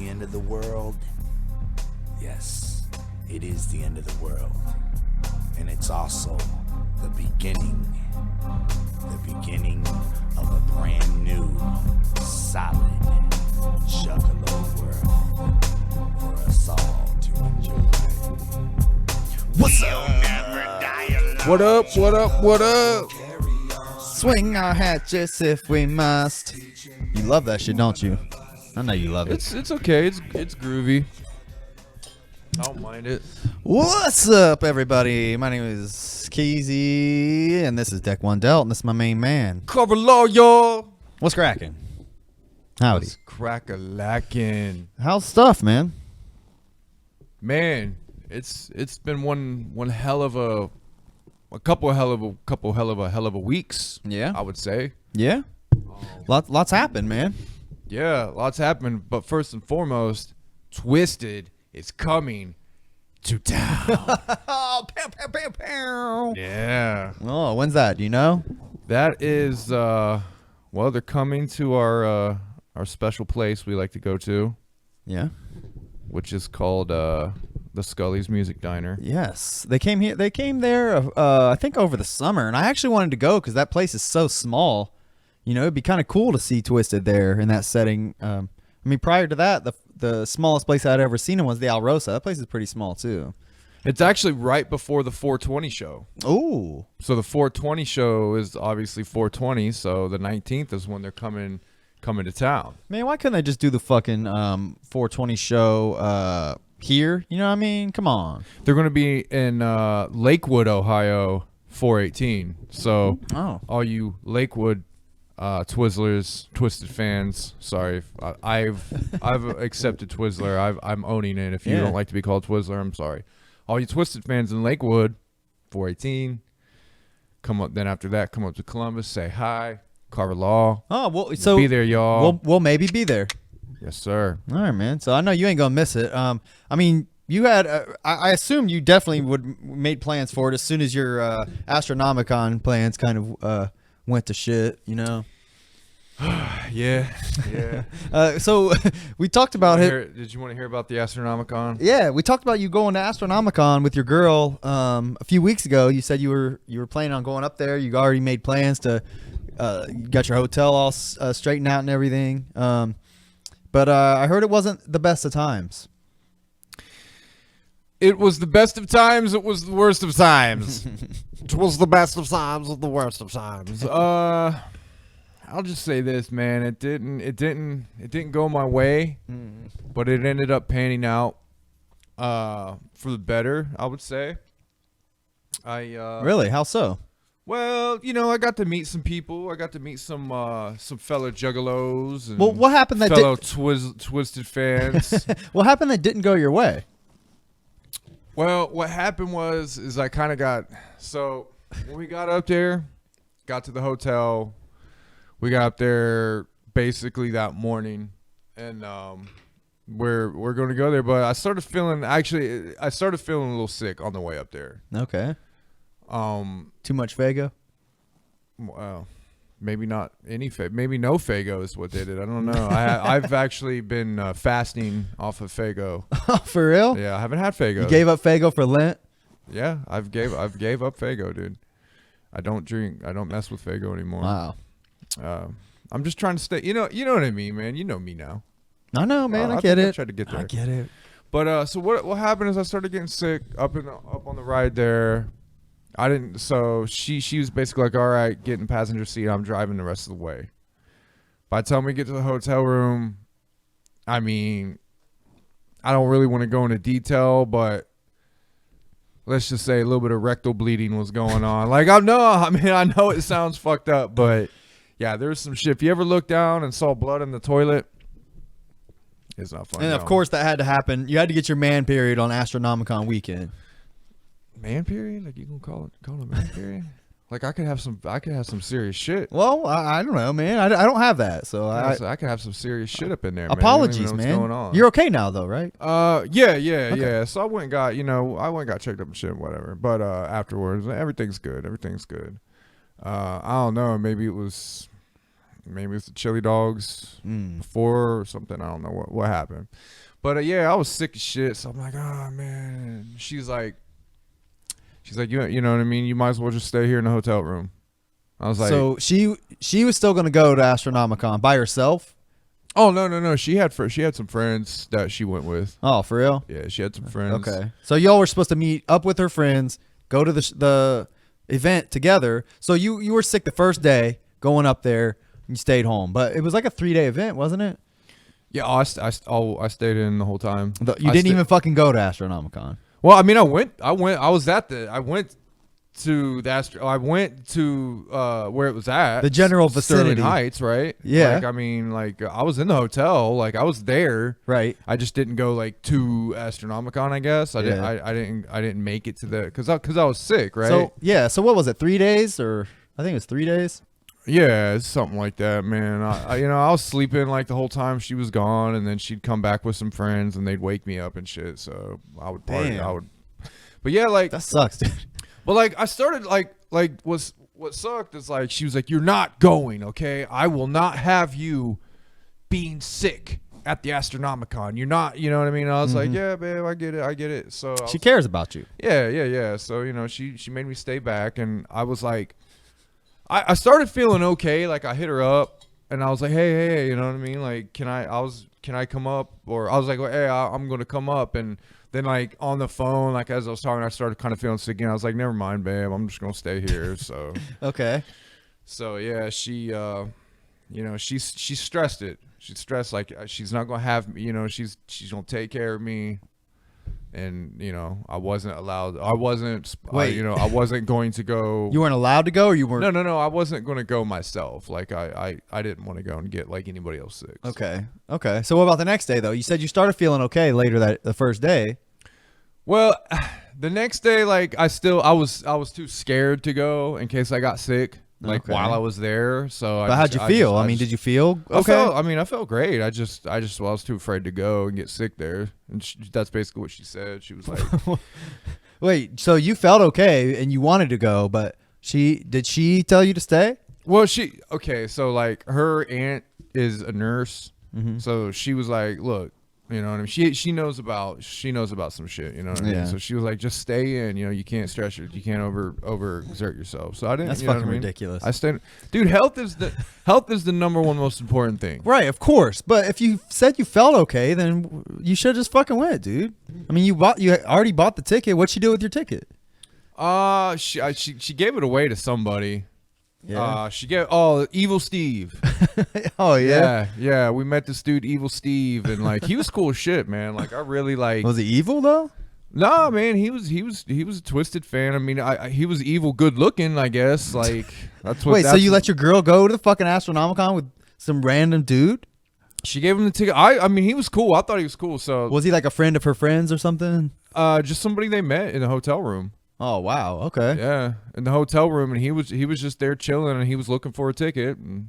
the end of the world? Yes, it is the end of the world. And it's also the beginning of a brand new, solid, juggalo world for us all to enjoy. What's up? What up? What up? What up? Swing our hatchets if we must. You love that shit, don't you? I know you love it. It's okay. It's groovy. I don't mind it. What's up, everybody? My name is Keezy, and this is Deck One Delt, and this is my main man. Carver law, y'all. What's cracking? Howdy. What's crack-a-lackin'? How's stuff, man? Man, it's been one hell of a couple hell of a weeks. Yeah. I would say. Yeah? Lots happened, man. Yeah, lots happened. But first and foremost, Twiztid is coming to town. Oh, pow, pow, pow, pow. Yeah. Oh, when's that? Do you know? That is, well, they're coming to our special place we like to go to, Yeah. which is called the Scully's Music Diner. Yes. They came here. They came there, I think, over the summer, and I actually wanted to go because that place is so small. You know, it'd be kind of cool to see Twiztid there in that setting. I mean, prior to that, the smallest place I'd ever seen him was the Alrosa. That place is pretty small, too. It's actually right before the 420 show. Ooh. So the 420 show is obviously 420, so the 19th is when they're coming to town. Man, why couldn't they just do the fucking 420 show here? You know what I mean? Come on. They're going to be in Lakewood, Ohio, 418. So all you Lakewood Twizzlers, Twiztid fans, sorry, I've accepted Twizzler. I'm owning it. If you don't like to be called Twizzler, I'm sorry. All you Twiztid fans in Lakewood, 418, come up. Then after that, come up to Columbus, say hi, Carver Law. Oh, well, so be there, y'all. We'll maybe be there. Yes, sir. All right, man. So I know you ain't gonna miss it. I mean, you had. I assume you definitely made plans for it as soon as your Astronomicon plans kind of went to shit. You know. Yeah. So we talked about it. Did you want to hear about the Astronomicon? Yeah, we talked about you going to Astronomicon with your girl a few weeks ago. You said you were planning on going up there. You already made plans to. You got your hotel all straightened out and everything. But I heard it wasn't the best of times. It was the best of times. It was the worst of times. It was the best of times. It was the worst of times. I'll just say this, man. It didn't go my way, but it ended up panning out for the better, I would say. Really? How so? Well, you know, I got to meet some people. I got to meet some fellow juggalos and Well, what happened that fellow Twiztid fans. What happened that didn't go your way? Well, what happened is I kind of got when we got up there, got to the hotel. We got up there basically that morning, and we're going to go there. But I started feeling a little sick on the way up there. Okay. Too much Fago? Well, maybe not any maybe no Fago is what did it. I don't know. I've actually been fasting off of Fago. Oh, for real? Yeah, I haven't had Fago. You gave up Fago for Lent? Yeah, I've gave up Fago, dude. I don't drink. I don't mess with Fago anymore. Wow. I'm just trying to stay. You know what I mean, man. You know me now. I know, man. I get it. I tried to get there. I get it. But so what happened is I started getting sick up on the ride there. I didn't. So she was basically like, all right, get in the passenger seat. I'm driving the rest of the way. By the time we get to the hotel room, I mean, I don't really want to go into detail, but let's just say a little bit of rectal bleeding was going on. Like, I know it sounds fucked up, but yeah, there's some shit. If you ever looked down and saw blood in the toilet, it's not fun. And of course that had to happen. You had to get your man period on Astronomicon weekend. Man period? Like, you gonna call it a man period? Like, I could have some serious shit. Well, I don't know, man. I don't have that, so I could have some serious shit up in there. Apologies, man. Man. What's going on. You're okay now, though, right? Yeah. So I went and got checked up and shit, whatever. But afterwards, everything's good. I don't know. Maybe it was maybe it's the chili dogs before or something. I don't know what happened. But yeah, I was sick as shit. So I'm like, oh man. She's like, you know what I mean? You might as well just stay here in the hotel room. I was like, so she was still gonna go to Astronomicon by herself. oh no. She had some friends that she went with. Oh, for real? Yeah, she had some friends. Okay. So y'all were supposed to meet up with her friends, go to the event together. So you were sick the first day going up there. You stayed home, but it was like a 3-day event, wasn't it? Yeah, I stayed in the whole time. You didn't even fucking go to Astronomicon. Well, I mean, I went to where it was at. The general Sterling vicinity. Heights, right? Yeah. Like, I mean, like, I was in the hotel. Like, I was there. Right. I just didn't go, like, to Astronomicon, I guess. I Yeah. didn't make it to the... Because I was sick, right? So, yeah. So what was it, 3 days? Or I think it was 3 days. Yeah, it's something like that, man. I was sleeping, like, the whole time she was gone, and then she'd come back with some friends, and they'd wake me up and shit, so I would party. Damn. But, yeah, like... That sucks, dude. But like I started what sucked is like she was like, you're not going, okay? I will not have you being sick at the Astronomicon. You're not, you know what I mean? I was like, yeah, babe, I get it. So She cares about you. yeah. So, you know, she made me stay back, and I was like, I started feeling okay. Like I hit her up and I was like, hey, you know what I mean? Like, can I come up? Or I was like, well, hey, I'm going to come up. And then, like, on the phone, like, as I was talking, I started kind of feeling sick again. I was like, never mind, babe. I'm just going to stay here. So, Okay. so yeah, she, you know, she stressed it. She's stressed, like, she's not going to have me, you know, she's going to take care of me. And, you know, I wasn't allowed. I wasn't, Wait. you know, I wasn't going to go. You weren't allowed to go, or you weren't? No. I wasn't going to go myself. Like, I didn't want to go and get, like, anybody else sick. So. Okay. So what about the next day, though? You said you started feeling okay later the first day. Well, the next day, like, I was too scared to go in case I got sick, like, Okay. while I was there. So, But how'd you feel? I mean, did you feel okay? I felt great. I was too afraid to go and get sick there. And that's basically what she said. She was like, Wait, so you felt okay and you wanted to go, but did she tell you to stay? well, so, like, her aunt is a nurse. Mm-hmm. So she was like, look, you know what I mean? She knows about some shit, you know what I mean? Yeah. So she was like, just stay in, you know, you can't stress you can't overexert yourself. So I didn't. That's you know fucking what I mean? ridiculous. I stayed. Dude, health is the number one most important thing. Right, of course. But if you said you felt okay, then you should have just fucking went, dude. I mean, you already bought the ticket. What'd she do with your ticket? She gave it away to somebody. Yeah. She gave Evil Steve. Oh yeah. Yeah. We met this dude, Evil Steve, and like he was cool as shit, man. Like I really like. Was he evil though? No, man, he was a Twiztid fan. I mean, he was evil, good looking, I guess. Like that's what. Wait, so you let your girl go to the fucking Astronomicon with some random dude? She gave him the ticket. I mean, he was cool. I thought he was cool. So Was he like a friend of her friends or something? just somebody they met in the hotel room. Oh wow. Okay. Yeah, in the hotel room, and he was just there chilling, and he was looking for a ticket, and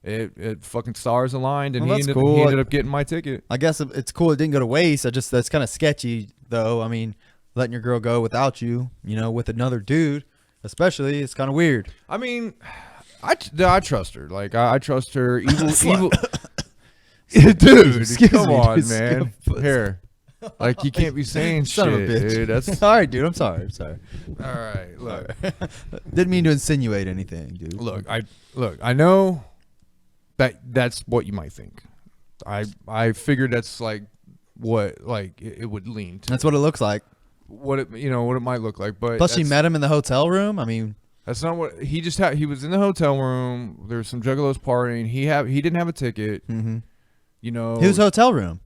it fucking stars aligned, and Well, he that's ended, cool. he ended up getting my ticket. I guess it's cool it didn't go to waste. That's kind of sketchy though. I mean, letting your girl go without you, you know, with another dude, especially, it's kind of weird. I mean, I trust her. Like I trust her. Evil. Dude, Excuse come me, on, dude. man. Here. Like you can't be saying Son shit, of a bitch. dude. That's All right, dude. I'm sorry. all right. Look, Didn't mean to insinuate anything, dude. I know that's what you might think. I figured that's like what like it would lean to. That's what it looks like. What it might look like, but Plus, she that's- met him in the hotel room. I mean, That's not what he just had. He was in the hotel room. There was some juggalos partying. He didn't have a ticket. You know, whose hotel room?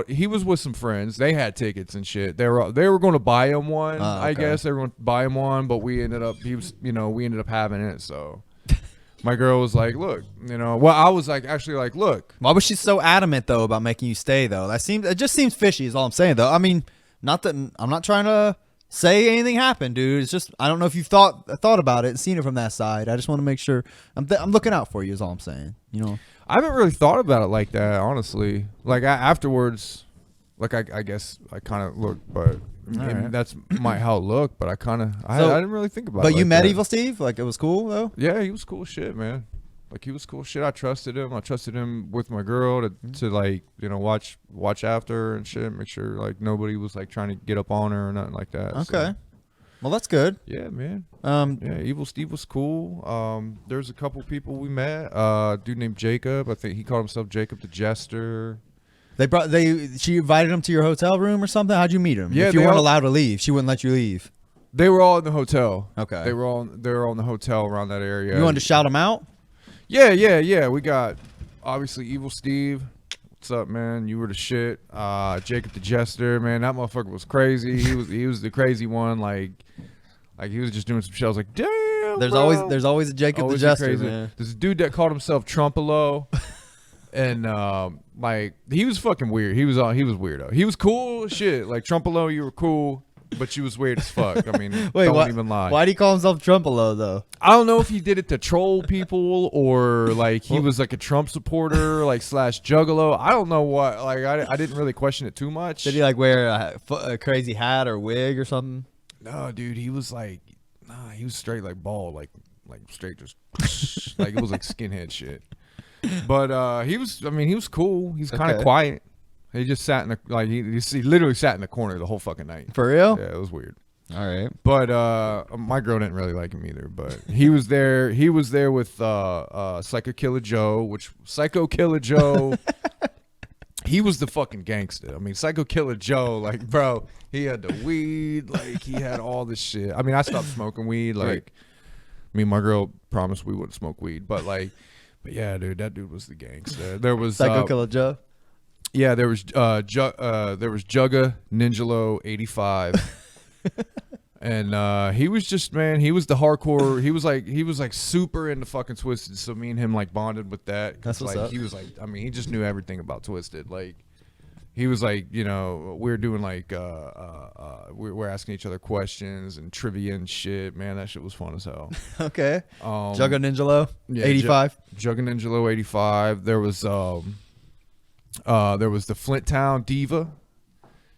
he was with some friends. They had tickets and shit. They were going to buy him one. I Okay. guess they were going to buy him one, but we ended up having it. So my girl was like, "Look, you know." Well, I was like, actually, like, "Look." Why was she so adamant though about making you stay though? It just seems fishy. Is all I'm saying though. I mean, not that I'm not trying to say anything happened, dude. It's just I don't know if you've thought about it and seen it from that side. I just want to make sure I'm looking out for you. Is all I'm saying. You know. I haven't really thought about it like that, honestly. Like afterwards, like I guess I kind of looked, but right. that's how it looked. But I didn't really think about it. But you like met that. Evil Steve? Like it was cool though? Yeah, he was cool as shit, man. Like he was cool shit. I trusted him. I trusted him with my girl to like, you know, watch after her and shit. Make sure like nobody was like trying to get up on her or nothing like that. Okay. So, Well, that's good. yeah, man. Yeah, Evil Steve was cool. There's a couple people we met. Dude named Jacob. I think he called himself Jacob the Jester. She invited him to your hotel room or something. How'd you meet him? Yeah, if you they weren't all- allowed to leave, she wouldn't let you leave. They were all in the hotel. Okay. They were all in the hotel around that area. You wanted to shout him out? Yeah. We got obviously Evil Steve. What's up, man? You were the shit. Jacob the Jester, man. That motherfucker was crazy. He was the crazy one. Like he was just doing some shit. I was like, damn. There's bro. always a Jacob Always the Jester, crazy. man. There's a dude that called himself Trumpalo. And like he was fucking weird. He was weirdo. He was cool as shit. Like Trumpalo, you were cool, but you was weird as fuck. I mean, Wait, don't even lie. Why do he call himself Trumpalo though? I don't know if he did it to troll people or like he was like a Trump supporter, like / juggalo. I don't know what. Like I didn't really question it too much. Did he like wear a crazy hat or wig or something? No, dude. He was like, he was straight like bald, like straight just like it was like skinhead shit. But he was cool. He's kind of Okay. quiet. He just sat in the like he literally sat in the corner the whole fucking night. For real? Yeah, it was weird. All right. But my girl didn't really like him either. But he was there. He was there with Psycho Killer Joe, he was the fucking gangster. I mean, Psycho Killer Joe, like, bro, he had the weed, like, he had all this shit. I mean, I stopped smoking weed. Like, Right. me and my girl promised we wouldn't smoke weed, but yeah, dude, that dude was the gangster. There was Psycho Killer Joe. yeah, there was Jugga Ninjalo 85. And he was just, man, he was the hardcore. He was like super into fucking Twiztid. So me and him like bonded with that. That's what's like up. he was like, I mean, he just knew everything about Twiztid. Like he was like, you know, we were doing like we're asking each other questions and trivia and shit. Man, that shit was fun as hell. Okay. Um, Jugga Ninjalo. yeah, 85. Jugga Ninjalo 85. There was the Flint Town Diva.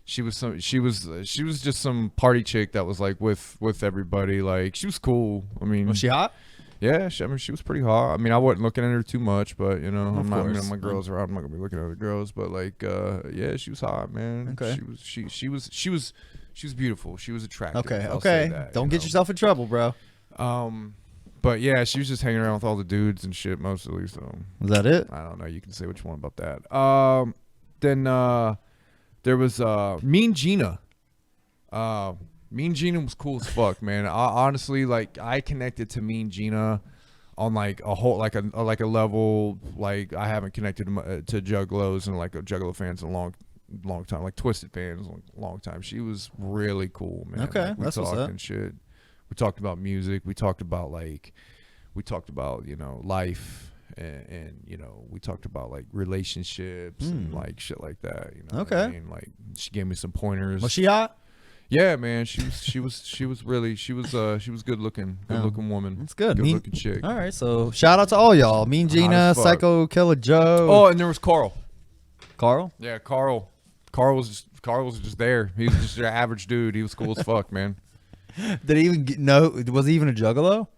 She was just some party chick that was like with everybody. Like she was cool. I mean, Was she hot? yeah, she was pretty hot. I mean, I wasn't looking at her too much, but you know, Of course. my girls around. I'm not gonna be looking at other girls, but like, yeah, she was hot, man. Okay. She was beautiful. She was attractive. Okay. I'll say Okay. that, Don't you get know? yourself in trouble, bro. But yeah, she was just hanging around with all the dudes and shit mostly. So Was that it? I don't know. You can say what you want about that. Then there was Mean Gina. Mean Gina was cool as fuck, man. Honestly, like I connected to Mean Gina on like a whole like a level like I haven't connected to Juggalos and like Juggalo fans in a long time, like Twiztid fans in a long time. She was really cool, man. Okay, Like, we that's what's talked up. and shit. We talked about music. We talked about you know, life. And you know, we talked about like relationships and like shit like that. You know, what I Okay. mean? Like she gave me some pointers. Was she hot? Yeah, man. She was good looking woman. That's good. Good Mean- looking chick. All right. So shout out to all y'all. Mean Hot Gina, as fuck. Psycho Killer Joe. Oh, and there was Carl. Carl. Yeah, Carl. Carl was just there. He was just an average dude. He was cool as fuck, man. Did he even was he even a Juggalo?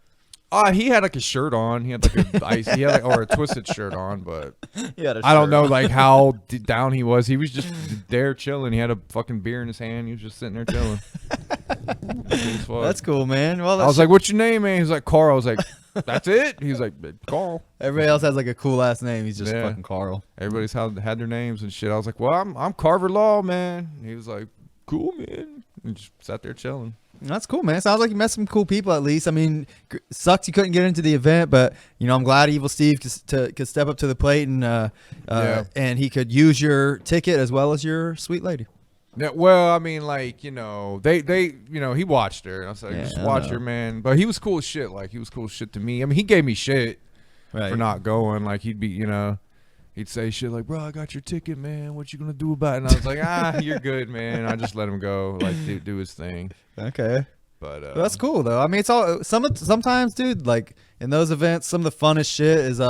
He had like a shirt on. He had like or a Twiztid shirt on, but He had a I don't shirt know on. like how down he was. He was just there chilling. He had a fucking beer in his hand. He was just sitting there chilling. Cool as fuck. That's cool, man. Well, I was like, "What's your name, man?" He's like, "Carl." I was like, "That's it." He's like, "Carl." everybody else has like a cool ass name. He's just Yeah. fucking Carl. Everybody's had their names and shit. I was like, "Well, I'm Carver Law, man." He was like, "Cool, man." And just sat there chilling. That's cool, man. Sounds like you met some cool people at least. I mean, sucks you couldn't get into the event, but you know, I'm glad Evil Steve could step up to the plate and Yeah. and he could use your ticket as well as your sweet lady. Yeah, well, I mean, like, you know, they you know, he watched her. And I was like, Yeah, just I watch know. her, man. But he was cool as shit. Like, he was cool as shit to me. I mean, he gave me shit Right. for not going. Like, he'd be, you know, he'd say shit like, "Bro, I got your ticket, man. What you gonna do about it?" And I was like, "You're good, man." I just let him go, like, do his thing. Okay. But Well, that's cool though. I mean, it's all sometimes, dude. Like in those events, some of the funnest shit is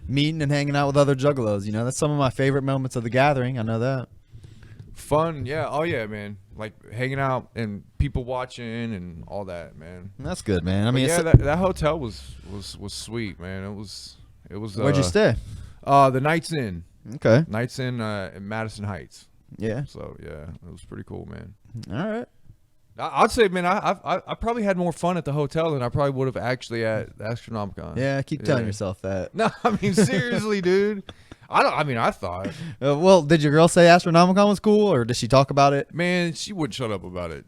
meeting and hanging out with other Juggalos. You know, that's some of my favorite moments of the gathering. I know that. fun, yeah. Oh yeah, man. Like hanging out and people watching and all that, man. That's good, man. I But mean, yeah, it's, that hotel was sweet, man. It It was. Where'd you stay? The Knights Inn. Okay. Knights Inn in Madison Heights. Yeah. So yeah, it was pretty cool, man. All right. I'd say, man, I probably had more fun at the hotel than I probably would have actually at Astronomicon. Yeah, keep telling yourself that. No, I mean seriously, dude. I thought. Well, did your girl say Astronomicon was cool, or did she talk about it? Man, she wouldn't shut up about it.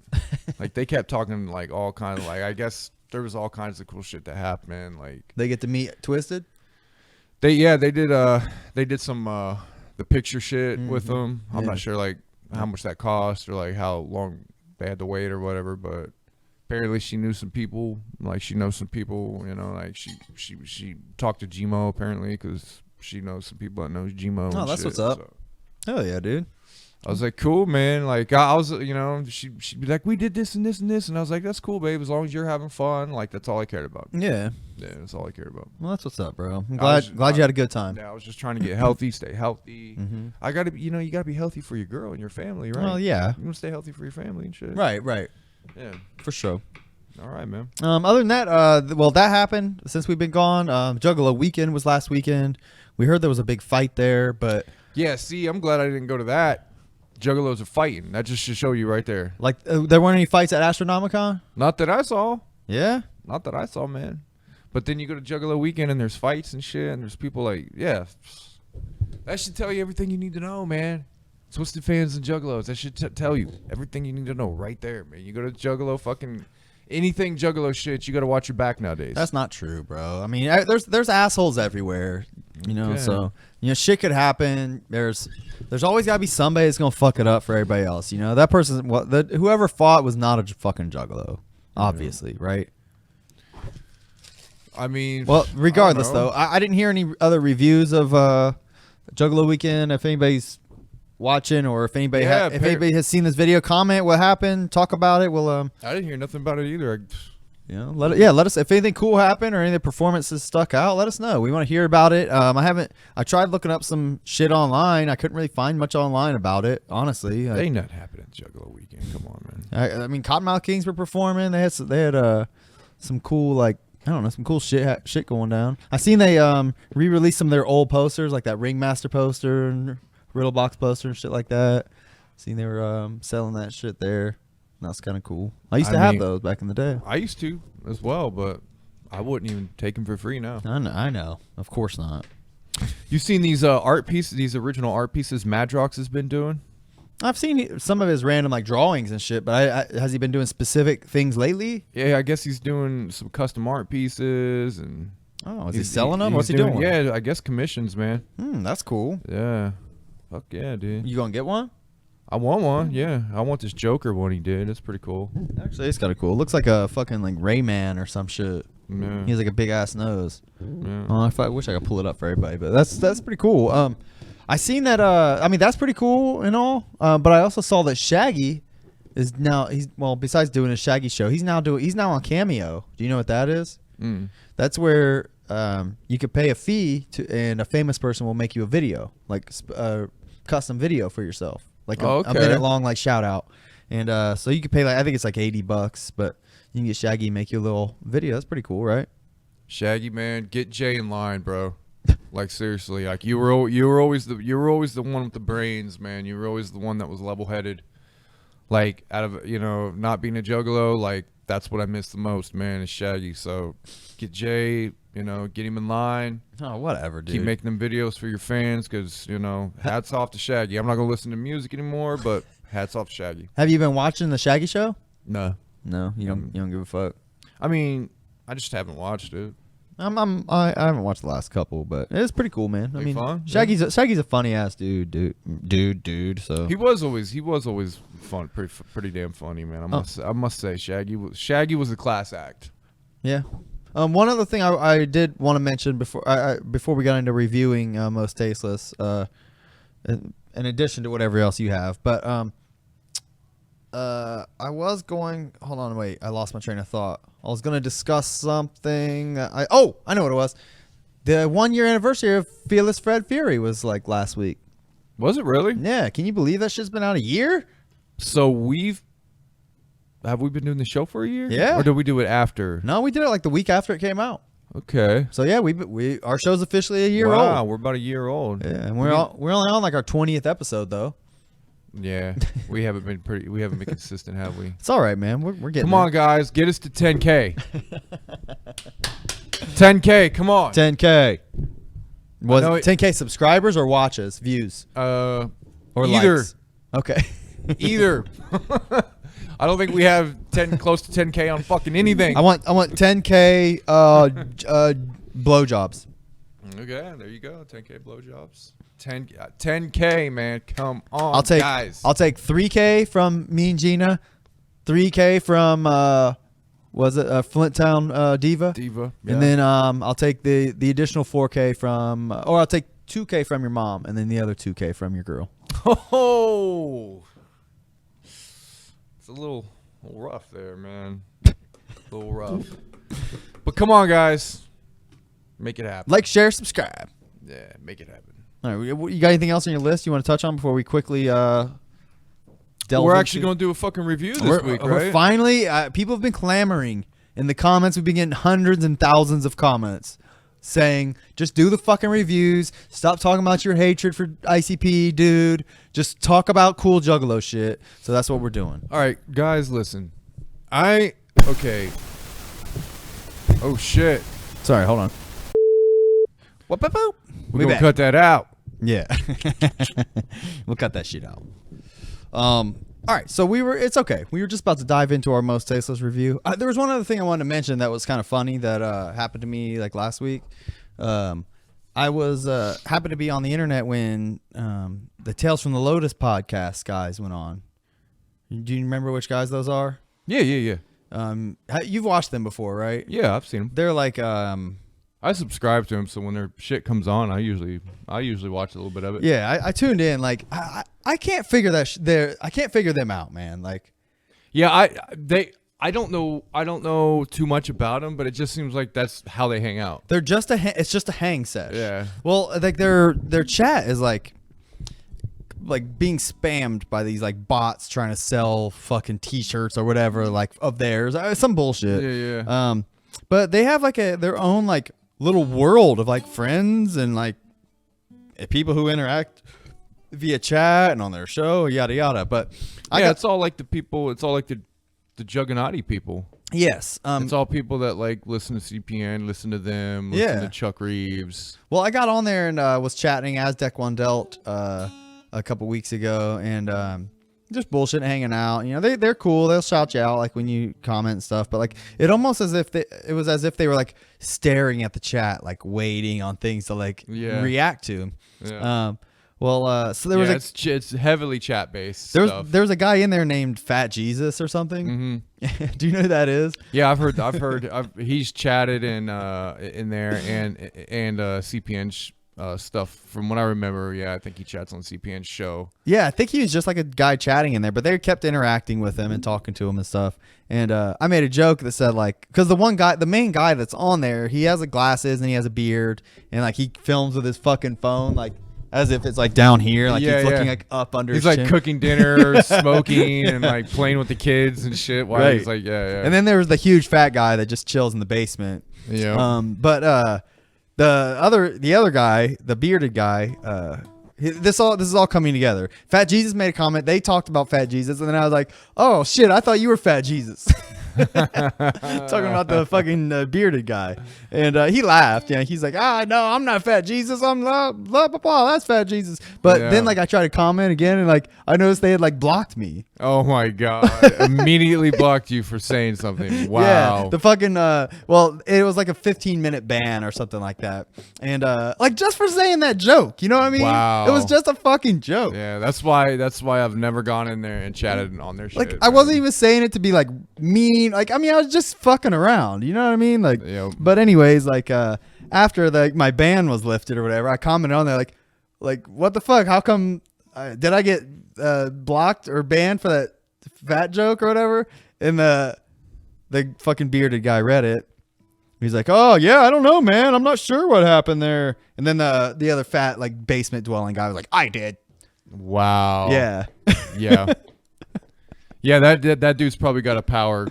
Like they kept talking like all kinds of like I guess there was all kinds of cool shit that happened, man. Like They get to meet Twiztid. they did some the picture shit with them. I'm not sure like how much that cost or like how long they had to wait or whatever, but apparently she knew some people. Like she knows some people, you know. Like she talked to Gmo apparently because she knows some people that knows Gmo. Oh, and that's shit, what's up. so. Hell yeah, dude. I was like, cool, man. Like I was, you know, she'd be like, we did this and this and this, and I was like, that's cool, babe. As long as you're having fun, like that's all I cared about. Yeah. Yeah, that's all I cared about. Well, that's what's up, bro. I'm I was- glad you had a good time. Yeah, I was just trying to get healthy, stay healthy. I gotta, you gotta be healthy for your girl and your family, right? Well, yeah. You want to stay healthy for your family and shit. Right. Yeah. For sure. All right, man. Other than that, well, that happened since we've been gone. Juggalo weekend was last weekend. We heard there was a big fight there, but Yeah. See, I'm glad I didn't go to that. Juggalos are fighting. That just should show you right there. like there weren't any fights at Astronomicon. Not that I saw. Yeah. Not that I saw, man. But then you go to Juggalo weekend and there's fights and shit, and there's people like, yeah. That should tell you everything you need to know, man. Twisted fans and Juggalos. That should tell you everything you need to know right there, man. You go to Juggalo, fucking anything Juggalo shit, you got to watch your back nowadays. That's not true, bro. I mean, there's assholes everywhere, you know. Okay. So shit could happen. There's always gotta be somebody that's gonna fuck it up for everybody else. You know, that person, whoever fought was not a fucking juggalo, obviously, right? I mean, Well, regardless I don't know. though, I didn't hear any other reviews of Juggalo Weekend. If anybody's watching or if anybody Yeah, if anybody has seen this video, comment what happened, talk about it. We'll I didn't hear nothing about it either. let us if anything cool happened or any of the performances stuck out, let us know. We want to hear about it. I tried looking up some shit online. I couldn't really find much online about it, honestly. They not happening Juggalo weekend. Come on, man. I mean, Cottonmouth Kings were performing. They had some cool like I don't know, some cool shit going down. I seen they re-released some of their old posters, like that Ringmaster poster and Riddle Box poster and shit like that. Seen they were selling that shit there. That's kind of cool. I used to have those back in the day. I used to as well, but I wouldn't even take them for free now. I know. Of course not. You seen these art pieces, these original art pieces Madrox has been doing? I've seen some of his random like drawings and shit, but has he been doing specific things lately? Yeah, I guess he's doing some custom art pieces and. Oh, is he selling them? he's What's he doing? Yeah, I guess commissions, man. That's cool. Yeah, fuck yeah, dude. You gonna get one? I want one. Yeah, I want this Joker one he did. It's pretty cool. Actually, it's kind of cool. It looks like a fucking like Rayman or some shit. Yeah. He has like a big ass nose. Yeah. Oh, I wish I could pull it up for everybody, but that's pretty cool. I seen that. I mean, that's pretty cool and all. But I also saw that Shaggy is now besides doing a Shaggy show, he's now on Cameo. Do you know what that is? That's where you could pay a fee and a famous person will make you a video, like a custom video for yourself, like a minute long, like shout out. And so you could pay like I think it's like $80, but you can get Shaggy make you a little video. That's pretty cool, right? Shaggy, man, get Jay in line, bro. Like seriously, like you were always the one with the brains, man. You were always the one that was level headed. Like out of not being a juggalo, like that's what I miss the most, man. Is Shaggy. So get Jay, get him in line. Oh, whatever, dude. Keep making them videos for your fans, because hats off to Shaggy. I'm not gonna listen to music anymore, but hats off to Shaggy. Have you been watching the Shaggy show? No, you don't give a fuck. I mean, I just haven't watched it. I haven't watched the last couple, but it's pretty cool, man. I mean, fun? Shaggy's a funny ass dude. So He was always fun, pretty damn funny, man. I must say, Shaggy was a class act. yeah. One other thing I did want to mention before we got into reviewing Most Tasteless, in addition to whatever else you have, but I was going. Hold on, wait. I lost my train of thought. I was going to discuss something. I know what it was. The 1 year anniversary of Fearless Fred Fury was like last week. Was it really? Yeah. Can you believe that shit's been out a year? So have we been doing the show for a year? Yeah. Or did we do it after? No, we did it like the week after it came out. Okay. So yeah, we our show's officially a year Wow, old. we're about a year old. Yeah, and we're only on like our 20th episode though. Yeah, we haven't been consistent, have we? It's all right, man. We're getting Come on, guys, get us to 10K. 10K, come on. 10K. Was know it 10K subscribers or watches, views, or either. likes? Okay. Either. I don't think we have close to 10K on fucking anything. I want 10K blowjobs. Okay, there you go. 10K blowjobs. 10K, man. Come on, guys. I'll take 3K from me and Gina, 3K from was it Flint Town Diva? Diva. And then I'll take the additional 4K from, or I'll take 2K from your mom, and then the other 2K from your girl. Oh, it's a little rough there, man. A little rough. But come on, guys. Make it happen. Like, share, subscribe. Yeah, make it happen. All right, you got anything else on your list you want to touch on before we quickly delve We're actually going to do a fucking review this week, right? We're finally, people have been clamoring in the comments. We've been getting hundreds and thousands of comments saying, just do the fucking reviews. Stop talking about your hatred for ICP, dude. Just talk about cool Juggalo shit. So that's what we're doing. All right, guys, listen. Okay. Oh, shit. Sorry, hold on. We're We going to back. cut that out. Yeah. We'll cut that shit out. All right, so it's okay. We were just about to dive into our most tasteless review. There was one other thing I wanted to mention that was kind of funny that happened to me like last week. I was happened to be on the internet when the Tales from the Lotus podcast guys went on. Do you remember which guys those are? Yeah. You've watched them before, right? Yeah, I've seen them. They're like I subscribe to them, so when their shit comes on, I usually watch a little bit of it. yeah, I tuned in. Like I can't figure that I can't figure them out, man. Like, yeah, I don't know too much about them, but it just seems like that's how they hang out. they're just it's just a hang sesh. Yeah. Well, like their chat is like being spammed by these like bots trying to sell fucking t-shirts or whatever, like of theirs, some bullshit. Yeah. But they have like their own like little world of like friends and like people who interact via chat and on their show, yada yada. But it's all like the people. It's all like the Juggernauty people. yes, It's all people that like listen to CPN, listen to them, listen to Chuck Reeves. well, I got on there and was chatting Aztec One Delt a couple weeks ago and just bullshit hanging out. You know, they're cool. They'll shout you out like when you comment and stuff. But like it almost it was as if they were like staring at the chat, like waiting on things to like react to. Yeah. So there was it's heavily chat based. there's a guy in there named Fat Jesus or something. Mm-hmm. Do you know who that is? Yeah, I've heard. He's chatted in there and CPN stuff from what I remember. Yeah, I think he chats on CPN's show. Yeah, I think he was just like a guy chatting in there, but they kept interacting with him and talking to him and stuff. And I made a joke that said like, because the main guy that's on there, he has like glasses and he has a beard and like he films with his fucking phone like as if it's like down here, like he's looking like up under. He's his like chin. cooking dinner, smoking, and like playing with the kids and shit. While Right. he's like, yeah. And then there was the huge fat guy that just chills in the basement. Yeah. But the other guy, the bearded guy, this is all coming together. Fat Jesus made a comment. They talked about Fat Jesus, and then I was like, "Oh shit, I thought you were Fat Jesus." Talking about the fucking bearded guy, and he laughed. Yeah, he's like, no, I'm not Fat Jesus. I'm blah blah blah. That's Fat Jesus. But then like I tried to comment again, and like I noticed they had like blocked me. Oh my god! Immediately blocked you for saying something. Wow. Yeah, the fucking it was like a 15-minute ban or something like that, and like just for saying that joke, you know what I mean? Wow. It was just a fucking joke. Yeah, that's why I've never gone in there and chatted on their shit. Like I wasn't even saying it to be like mean. Like I mean, I was just fucking around. You know what I mean? Like, but anyways, like after my ban was lifted or whatever, I commented on there like what the fuck? How come did I get blocked or banned for that fat joke or whatever? And the fucking bearded guy read it. He's like, oh yeah, I don't know, man. I'm not sure what happened there. And then the other fat like basement dwelling guy was like, I did. Wow. Yeah. Yeah. Yeah, that dude's probably got a power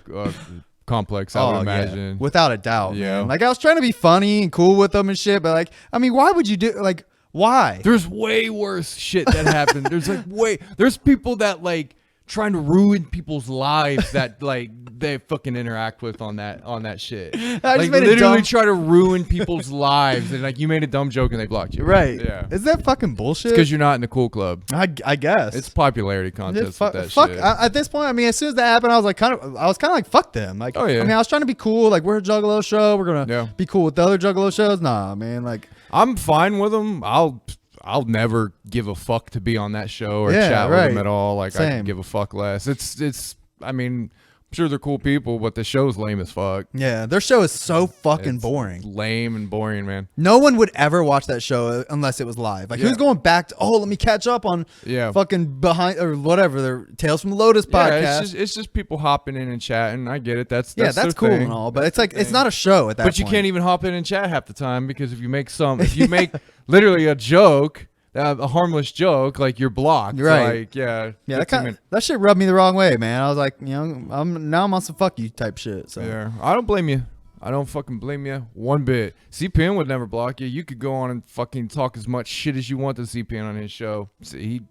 complex, I would imagine. Without a doubt. Yeah. Man. Like I was trying to be funny and cool with them and shit, but like, I mean, why would you do like? Why? There's way worse shit that happened. There's people that like trying to ruin people's lives that like they fucking interact with on that shit. Like literally try to ruin people's lives, and like you made a dumb joke and they blocked you. Right. Yeah. Is that fucking bullshit? Because you're not in the cool club. I guess It's popularity contest with that fuck, shit. at this point, I mean, as soon as that happened, I was kind of like, fuck them. Like, Oh, yeah. I mean, I was trying to be cool. Like, we're a Juggalo show. We're gonna be cool with the other Juggalo shows. Nah, man. Like, I'm fine with them. I'll never give a fuck to be on that show or chat with them at all. Like I can give a fuck less. It's. I mean, I'm sure they're cool people, but the show's lame as fuck. Yeah, their show is so fucking boring. Lame and boring, man. No one would ever watch that show unless it was live. Like, who's going back to? Oh, let me catch up on fucking behind or whatever. Their Tales from the Lotus podcast. It's just people hopping in and chatting. I get it. That's that's cool thing. and all, but it's like it's not a show at that point. But you can't even hop in and chat half the time because if you make literally a joke, a harmless joke, like you're blocked. Right. Like, that shit rubbed me the wrong way, man. I was like, I'm on some fuck you type shit. So yeah, I don't blame you. I don't fucking blame you one bit. CPN would never block you. You could go on and fucking talk as much shit as you want to CPN on his show.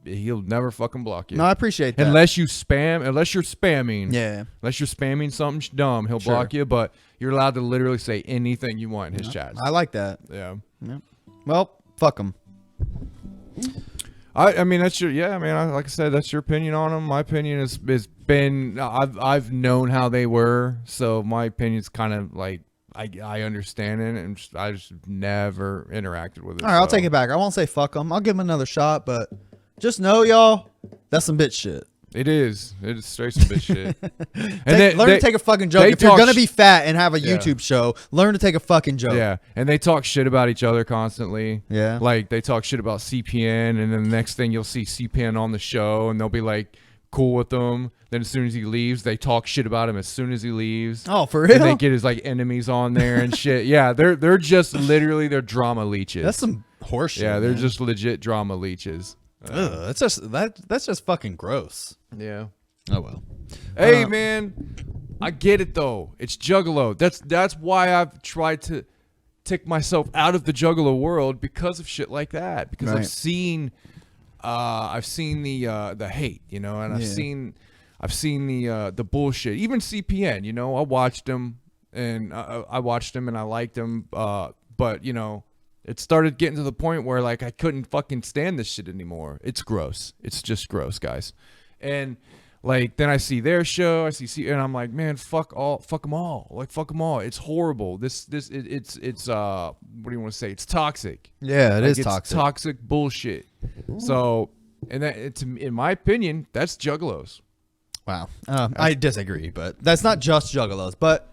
He'll never fucking block you. No, I appreciate that. Unless you're spamming. Yeah. Unless you're spamming something dumb, he'll block you. But you're allowed to literally say anything you want in his chats. I like that. Yeah. Well, fuck him. I mean that's like I said, that's your opinion on them. My opinion has been I've known how they were, so my opinion's kind of like I understand it, and I just never interacted with it. All right, I'll take it back. I won't say fuck them. I'll give them another shot, but just know, y'all, that's some bitch shit. It is straight some bitch shit. Learn to take a fucking joke. If you're gonna be fat and have a YouTube show, learn to take a fucking joke. Yeah, and they talk shit about each other constantly. Yeah, like they talk shit about CPN, and then the next thing you'll see CPN on the show, and they'll be like cool with them. Then as soon as he leaves, they talk shit about him as soon as he leaves. Oh, for real? And they get his like enemies on there and shit. Yeah, they're just literally they're drama leeches. That's some horseshit. Yeah, they're just legit drama leeches. That's just fucking gross. Yeah. Oh well. Hey man, I get it though. It's Juggalo. That's why I've tried to take myself out of the Juggalo world because of shit like that. Because I've seen the hate, and I've seen the bullshit. Even CPN, I watched him and I liked him. But it started getting to the point where like I couldn't fucking stand this shit anymore. It's gross. It's just gross, guys. And like then I see their show, and I'm like, man, fuck them all. Like fuck them all. It's horrible. It's what do you want to say? It's toxic. Yeah, it's toxic. Toxic bullshit. So, and that in my opinion, that's Juggalos. Wow. I disagree, but that's not just Juggalos, but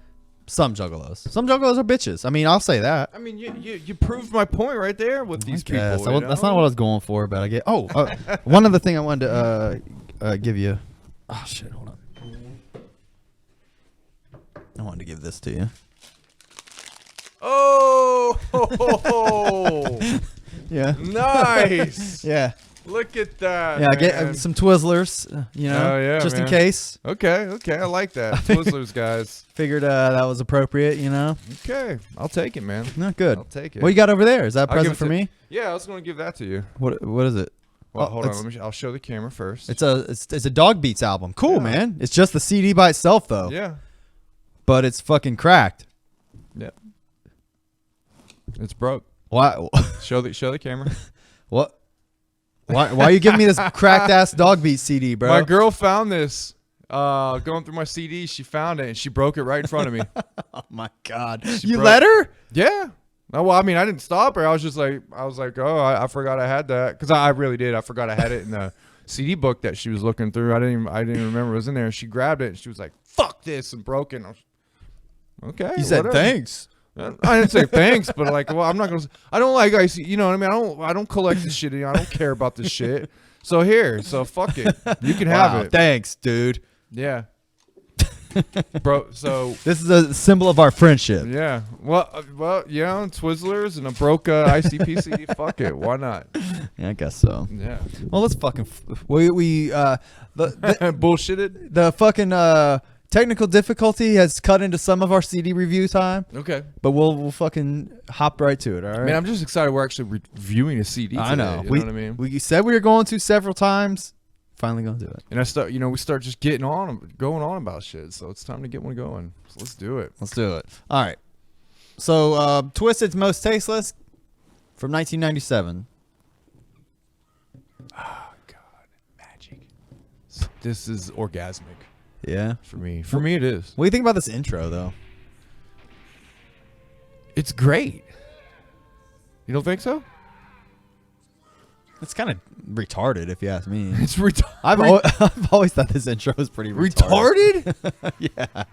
some Juggalos. Some Juggalos are bitches. I mean, I'll say that. I mean, you proved my point right there with these people. So that's not what I was going for, but I get. One other thing I wanted to give you. Oh shit! Hold on. I wanted to give this to you. Oh. Yeah. Nice. Yeah. Look at that. Yeah, get some Twizzlers, just in case. Okay, I like that. Twizzlers, guys. Figured that was appropriate, Okay, I'll take it, man. No, good. I'll take it. What you got over there? Is that a present for me? Yeah, I was going to give that to you. What is it? Well, hold on. I'll show the camera first. It's a Dog Beats album. Cool, man. It's just the CD by itself, though. Yeah. But it's fucking cracked. Yep. It's broke. Why? Show the camera. What? Why are you giving me this cracked ass Dog Beat CD, bro? My girl found this. Going through my CD, she found it and she broke it right in front of me. Oh my god! You let her? Yeah. No, well, I mean, I didn't stop her. I was like, oh, I forgot I had that, because I really did. I forgot I had it in the CD book that she was looking through. I didn't even remember it was in there. She grabbed it and she was like, "Fuck this," and broke it. Okay. You said thanks. I didn't say thanks, but like, well, I'm not gonna. I don't like ice. You know what I mean? I don't collect this shit. I don't care about this shit. So fuck it. You can have it. Thanks, dude. Yeah. Bro, so this is a symbol of our friendship. Yeah. Well, Twizzlers and a broke ICP CD. Fuck it. Why not? Yeah, I guess so. Yeah. Well, let's fucking bullshitted. The fucking Technical difficulty has cut into some of our CD review time, Okay. but we'll fucking hop right to it. All right. Man, I'm just excited we're actually reviewing a CD today. I know. You know what I mean? We said we were going to several times. Finally gonna do it. And we start just going on about shit. So it's time to get one going. So let's do it. Let's do it. All right. So Twiztid's Most Tasteless from 1997. Oh God, magic. This is orgasmic Yeah. for me. For me, it is. What do you think about this intro, though? It's great. You don't think so? It's kind of retarded, if you ask me. It's retarded. I've always thought this intro was pretty retarded. Yeah.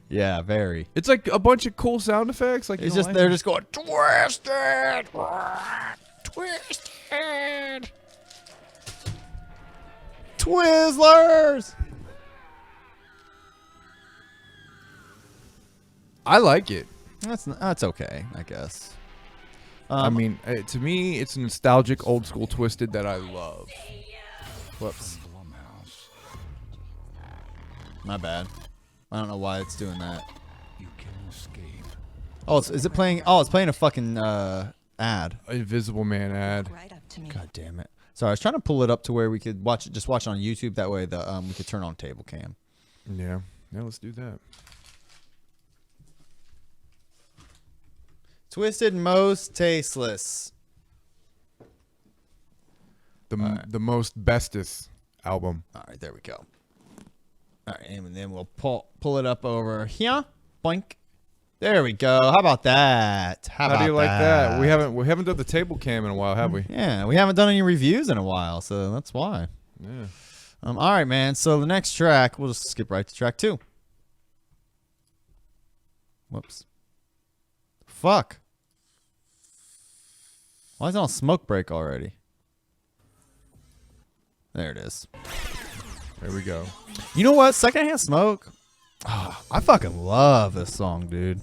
Yeah, very. It's like a bunch of cool sound effects. Like It's just they're just going Twiztid, Twiztid, Twizzlers. I like it. That's okay, I guess. I mean, to me, it's a nostalgic, old school Twiztid that I love. Whoops. My bad. I don't know why it's doing that. You can escape. Oh, is it playing? Oh, it's playing a fucking ad. Invisible Man ad. Right up to me. God damn it. Sorry, I was trying to pull it up to where we could watch it. Just watch it on YouTube. That way, we could turn on table cam. Yeah. Yeah, let's do that. Twiztid Most Tasteless. The most bestest album. All right, there we go. All right, and then we'll pull it up over here. Boink. There we go. How about that? How do you like that? We haven't done the table cam in a while, have we? Yeah, we haven't done any reviews in a while, so that's why. Yeah. All right, man. So the next track, we'll just skip right to track 2. Whoops. Fuck. Why is it on smoke break already? There it is. There we go. You know what? Secondhand Smoke. Oh, I fucking love this song, dude.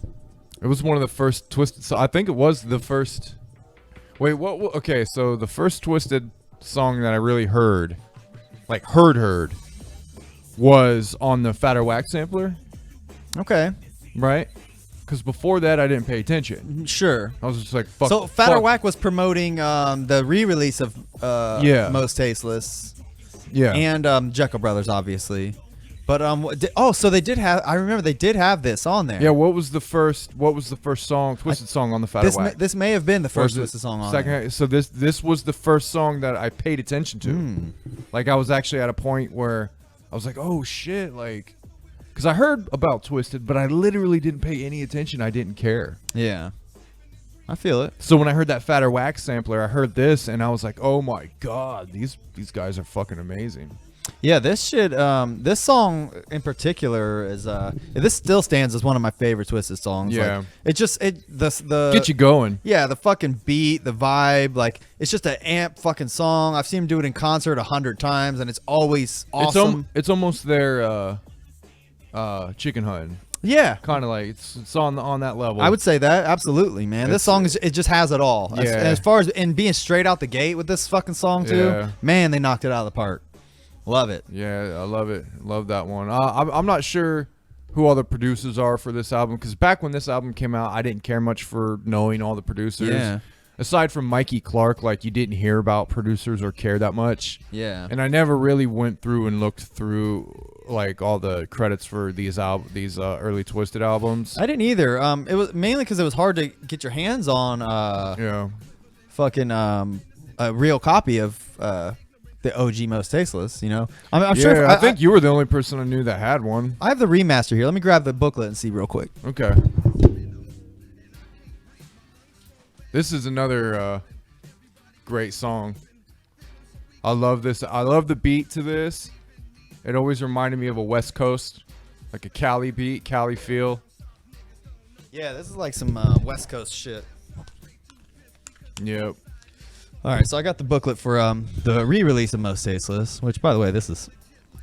It was one of the first Twiztid. So I think it was the first. Wait, what? Okay, so the first Twiztid song that I really heard, like heard, was on the Fatter Wax sampler, Okay. right? Because before that, I didn't pay attention. Sure. I was just like, fuck. So Fatter fuck. Whack was promoting the re-release of Yeah. Most Tasteless Yeah. and Jekyll Brothers, obviously. But so they did have. I remember they did have this on there. Yeah. What was the first song, Twiztid song on the Fatter Wax? This may have been the first Was it Twiztid song on second, there. So this was the first song that I paid attention to. Like I was actually at a point where I was like, oh shit, like, because I heard about Twiztid, but I literally didn't pay any attention. I didn't care. Yeah. I feel it. So when I heard that Fatter Wax sampler, I heard this and I was like, oh my god, these guys are fucking amazing. Yeah, this shit. This song in particular is. This still stands as one of my favorite Twiztid songs. Yeah. Like, the Get you going. Yeah, the fucking beat, the vibe, like it's just an amp fucking song. I've seen him do it in concert 100 times, and it's always awesome. It's almost their Chicken Hunting. Yeah, Kind of like it's on that level. I would say that absolutely, man. This song it just has it all. Yeah. As far as being straight out the gate with this fucking song too, Yeah. man, they knocked it out of the park. Love it. Yeah, I love it. Love that one. I'm not sure who all the producers are for this album, because back when this album came out, I didn't care much for knowing all the producers. Yeah. Aside from Mikey Clark, like you didn't hear about producers or care that much. Yeah. And I never really went through and looked through like all the credits for these early Twiztid albums. I didn't either. It was mainly because it was hard to get your hands on. Yeah. Fucking a real copy of the OG Most Tasteless, you know. I'm sure. Yeah, I think you were the only person I knew that had one. I have the remaster here. Let me grab the booklet and see real quick. Okay. This is another great song. I love this. I love the beat to this. It always reminded me of a West Coast, like a Cali beat, Cali feel. Yeah, this is like some West Coast shit. Yep. All right, so I got the booklet for the re-release of Most Tasteless, which, by the way, this is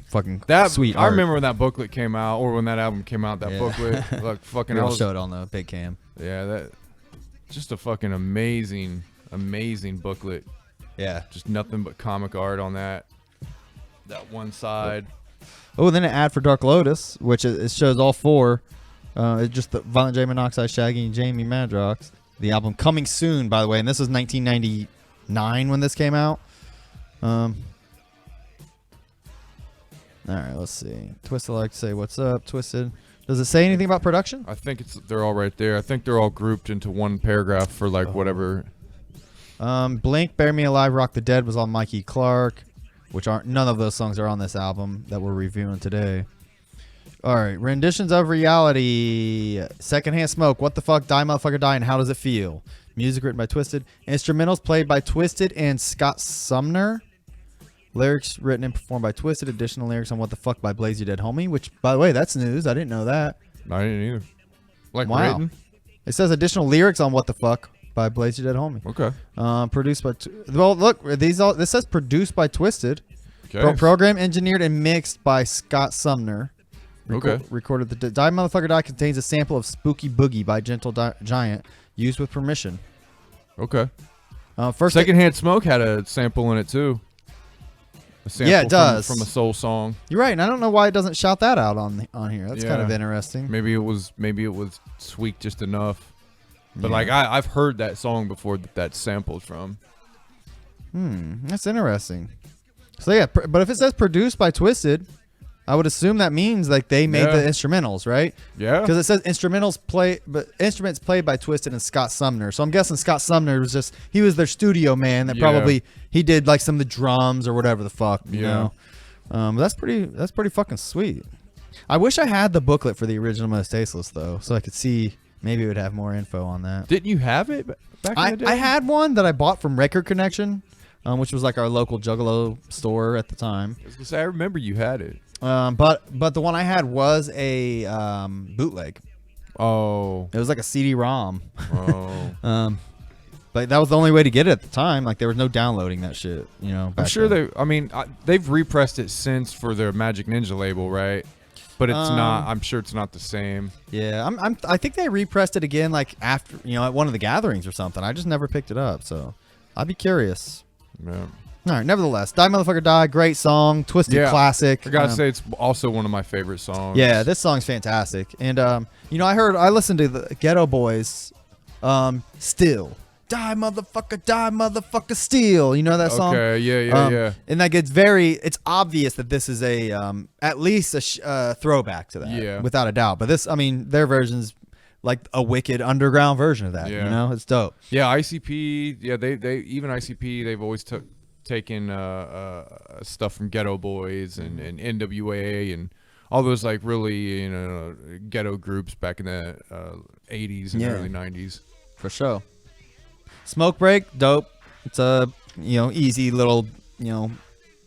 fucking sweet I art. remember when that booklet came out, or when that album came out. That Yeah. booklet, like fucking. I'll show it on the big cam. Yeah, that. Just a fucking amazing booklet. Yeah. Just nothing but comic art on that one side. Oh, then an ad for Dark Lotus, which it shows all 4. It's just the Violent J Monoxide, Shaggy, and Jamie Madrox. The album coming soon, by the way, and this was 1999 when this came out. All right, let's see. Twiztid like to say, "What's up, Twiztid?" Does it say anything about production? I think they're all right there. I think they're all grouped into one paragraph for like whatever. Blink, Bury Me Alive, Rock the Dead was on Mikey Clark, which aren't none of those songs are on this album that we're reviewing today. All right, renditions of Reality, Secondhand Smoke, What the Fuck, Die Motherfucker Die, and How Does It Feel? Music written by Twiztid. Instrumentals played by Twiztid and Scott Sumner. Lyrics written and performed by Twiztid. Additional lyrics on What the Fuck by Blaze Your Dead Homie, which, by the way, that's news. I didn't know that. I didn't either. Like Wow. written? It says additional lyrics on What the Fuck by Blaze Your Dead Homie. Okay. Produced by... Well, look, this says produced by Twiztid. Okay. Program engineered and mixed by Scott Sumner. Okay. Recorded the Die Motherfucker Die contains a sample of Spooky Boogie by Gentle Giant, used with permission. Okay. First, Secondhand Smoke had a sample in it too. A sample Yeah, it does. from a soul song. You're right, and I don't know why it doesn't shout that out on here. That's kind Yeah. of interesting. Maybe it was tweaked just enough. But Yeah. like I've heard that song before that's sampled from. That's interesting. So yeah, but if it says produced by Twiztid, I would assume that means like they made Yeah. the instrumentals, right? Yeah. Because it says instruments played by Twiztid and Scott Sumner. So I'm guessing Scott Sumner was their studio man that Yeah. probably he did like some of the drums or whatever the fuck. You Yeah. know? That's pretty fucking sweet. I wish I had the booklet for the original Mostasteless though, so I could see maybe it would have more info on that. Didn't you have it back in the day? I had one that I bought from Record Connection, which was like our local Juggalo store at the time. I was gonna say, I remember you had it. But the one I had was a bootleg. Oh. It was like a CD-ROM. Oh. But that was the only way to get it at the time. Like there was no downloading that shit. You know. I'm back sure then. they've repressed it since for their Magic Ninja label, right? But it's not. I'm sure it's not the same. Yeah, I think they repressed it again, like after at one of the gatherings or something. I just never picked it up, so I'd be curious. Yeah. All right, nevertheless, Die Motherfucker Die, great song, Twiztid classic. I gotta say, it's also one of my favorite songs. Yeah, this song's fantastic. And I listened to the Ghetto Boys, Still. Die motherfucker still. You know that song? Okay, yeah. And like it's obvious that this is a at least a throwback to that. Yeah. Without a doubt. But their version's like a wicked underground version of that. Yeah. You know, it's dope. Yeah, ICP. Yeah, they even ICP. They've always taken stuff from Ghetto Boys and NWA and all those like really ghetto groups back in the 80s and early 90s. For sure. Smoke Break, dope. It's a easy little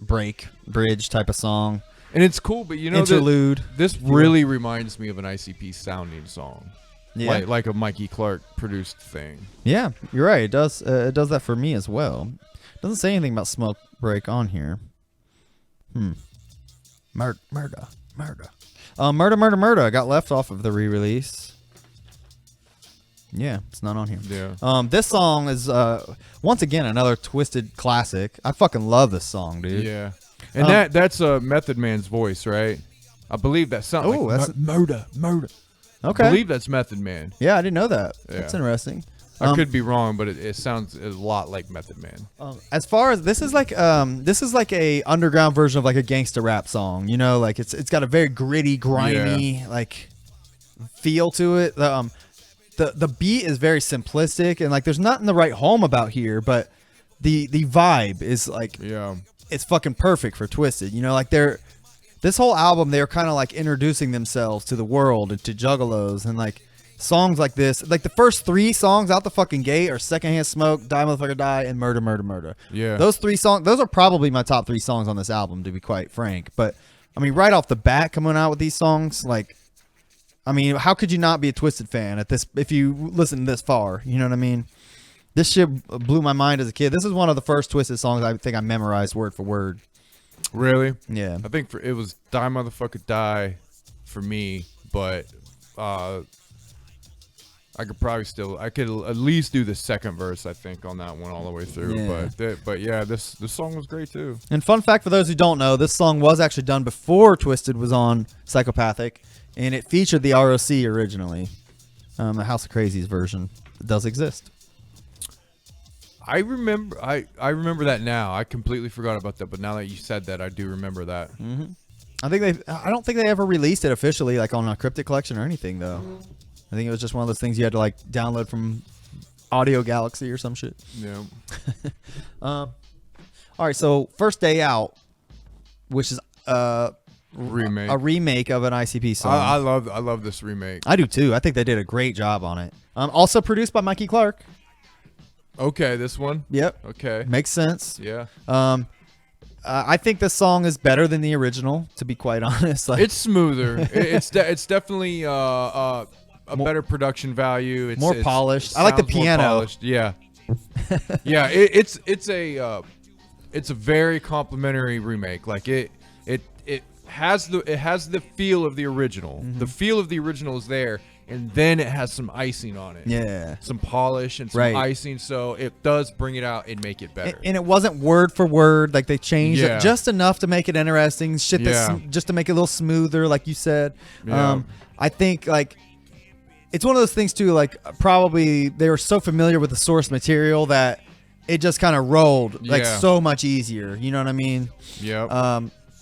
bridge type of song. And it's cool, but Interlude. This really reminds me of an ICP sounding song. Yeah. Like a Mikey Clark produced thing. Yeah, you're right. It does that for me as well. Doesn't say anything about Smoke Break on here. Murder. Murder got left off of the re-release. Yeah, it's not on here. Yeah. This song is once again another Twiztid classic. I fucking love this song, dude. Yeah. And that's Method Man's voice, right? I believe that's something. Oh, that's murder. Okay. I believe that's Method Man. Yeah, I didn't know that. Yeah. That's interesting. I could be wrong, but it sounds a lot like Method Man. As far as this is like a underground version of like a gangster rap song. You know, like it's got a very gritty, grimy like feel to it. The beat is very simplistic and like there's nothing to write home about here, but the vibe is like it's fucking perfect for Twiztid. You know, like this whole album they're kind of like introducing themselves to the world and to juggalos and like songs like this. Like the first 3 songs out the fucking gate are Secondhand Smoke, Die Motherfucker Die, and Murder. Yeah. Those 3 songs, those are probably my top 3 songs on this album, to be quite frank. But I mean, right off the bat coming out with these songs, like I mean, how could you not be a Twiztid fan at this if you listen this far? You know what I mean? This shit blew my mind as a kid. This is one of the first Twiztid songs I think I memorized word for word. Really? Yeah. I think it was Die Motherfucker Die for me, but I could at least do the second verse, I think, on that one all the way through. Yeah. But yeah, this song was great too. And fun fact for those who don't know, this song was actually done before Twiztid was on Psychopathic, and it featured the ROC originally. The House of Crazies version does exist. I remember that now. I completely forgot about that, but now that you said that, I do remember that. Mm-hmm. I don't think they ever released it officially, like on a Cryptic Collection or anything, though. I think it was just one of those things you had to like download from Audio Galaxy or some shit. Yeah. All right, so First Day Out, which is a remake of an ICP song. I love this remake. I do too. I think they did a great job on it. Also produced by Mikey Clark. Okay, this one. Yep. Okay. Makes sense. Yeah. I think this song is better than the original, to be quite honest. Like, it's smoother. it's definitely a better production value. It's more polished. I like the piano. Yeah. Yeah. It's a very complimentary remake. Like it has the feel of the original. Mm-hmm. The feel of the original is there, and then it has some icing on it. Yeah. Some polish and some icing, so it does bring it out and make it better. And it wasn't word for word. Like they changed Yeah. it just enough to make it interesting. Shit, Yeah. just to make it a little smoother, like you said. Yeah. I think like it's one of those things too. Like probably they were so familiar with the source material that it just kind of rolled like Yeah. so much easier. You know what I mean? Yeah.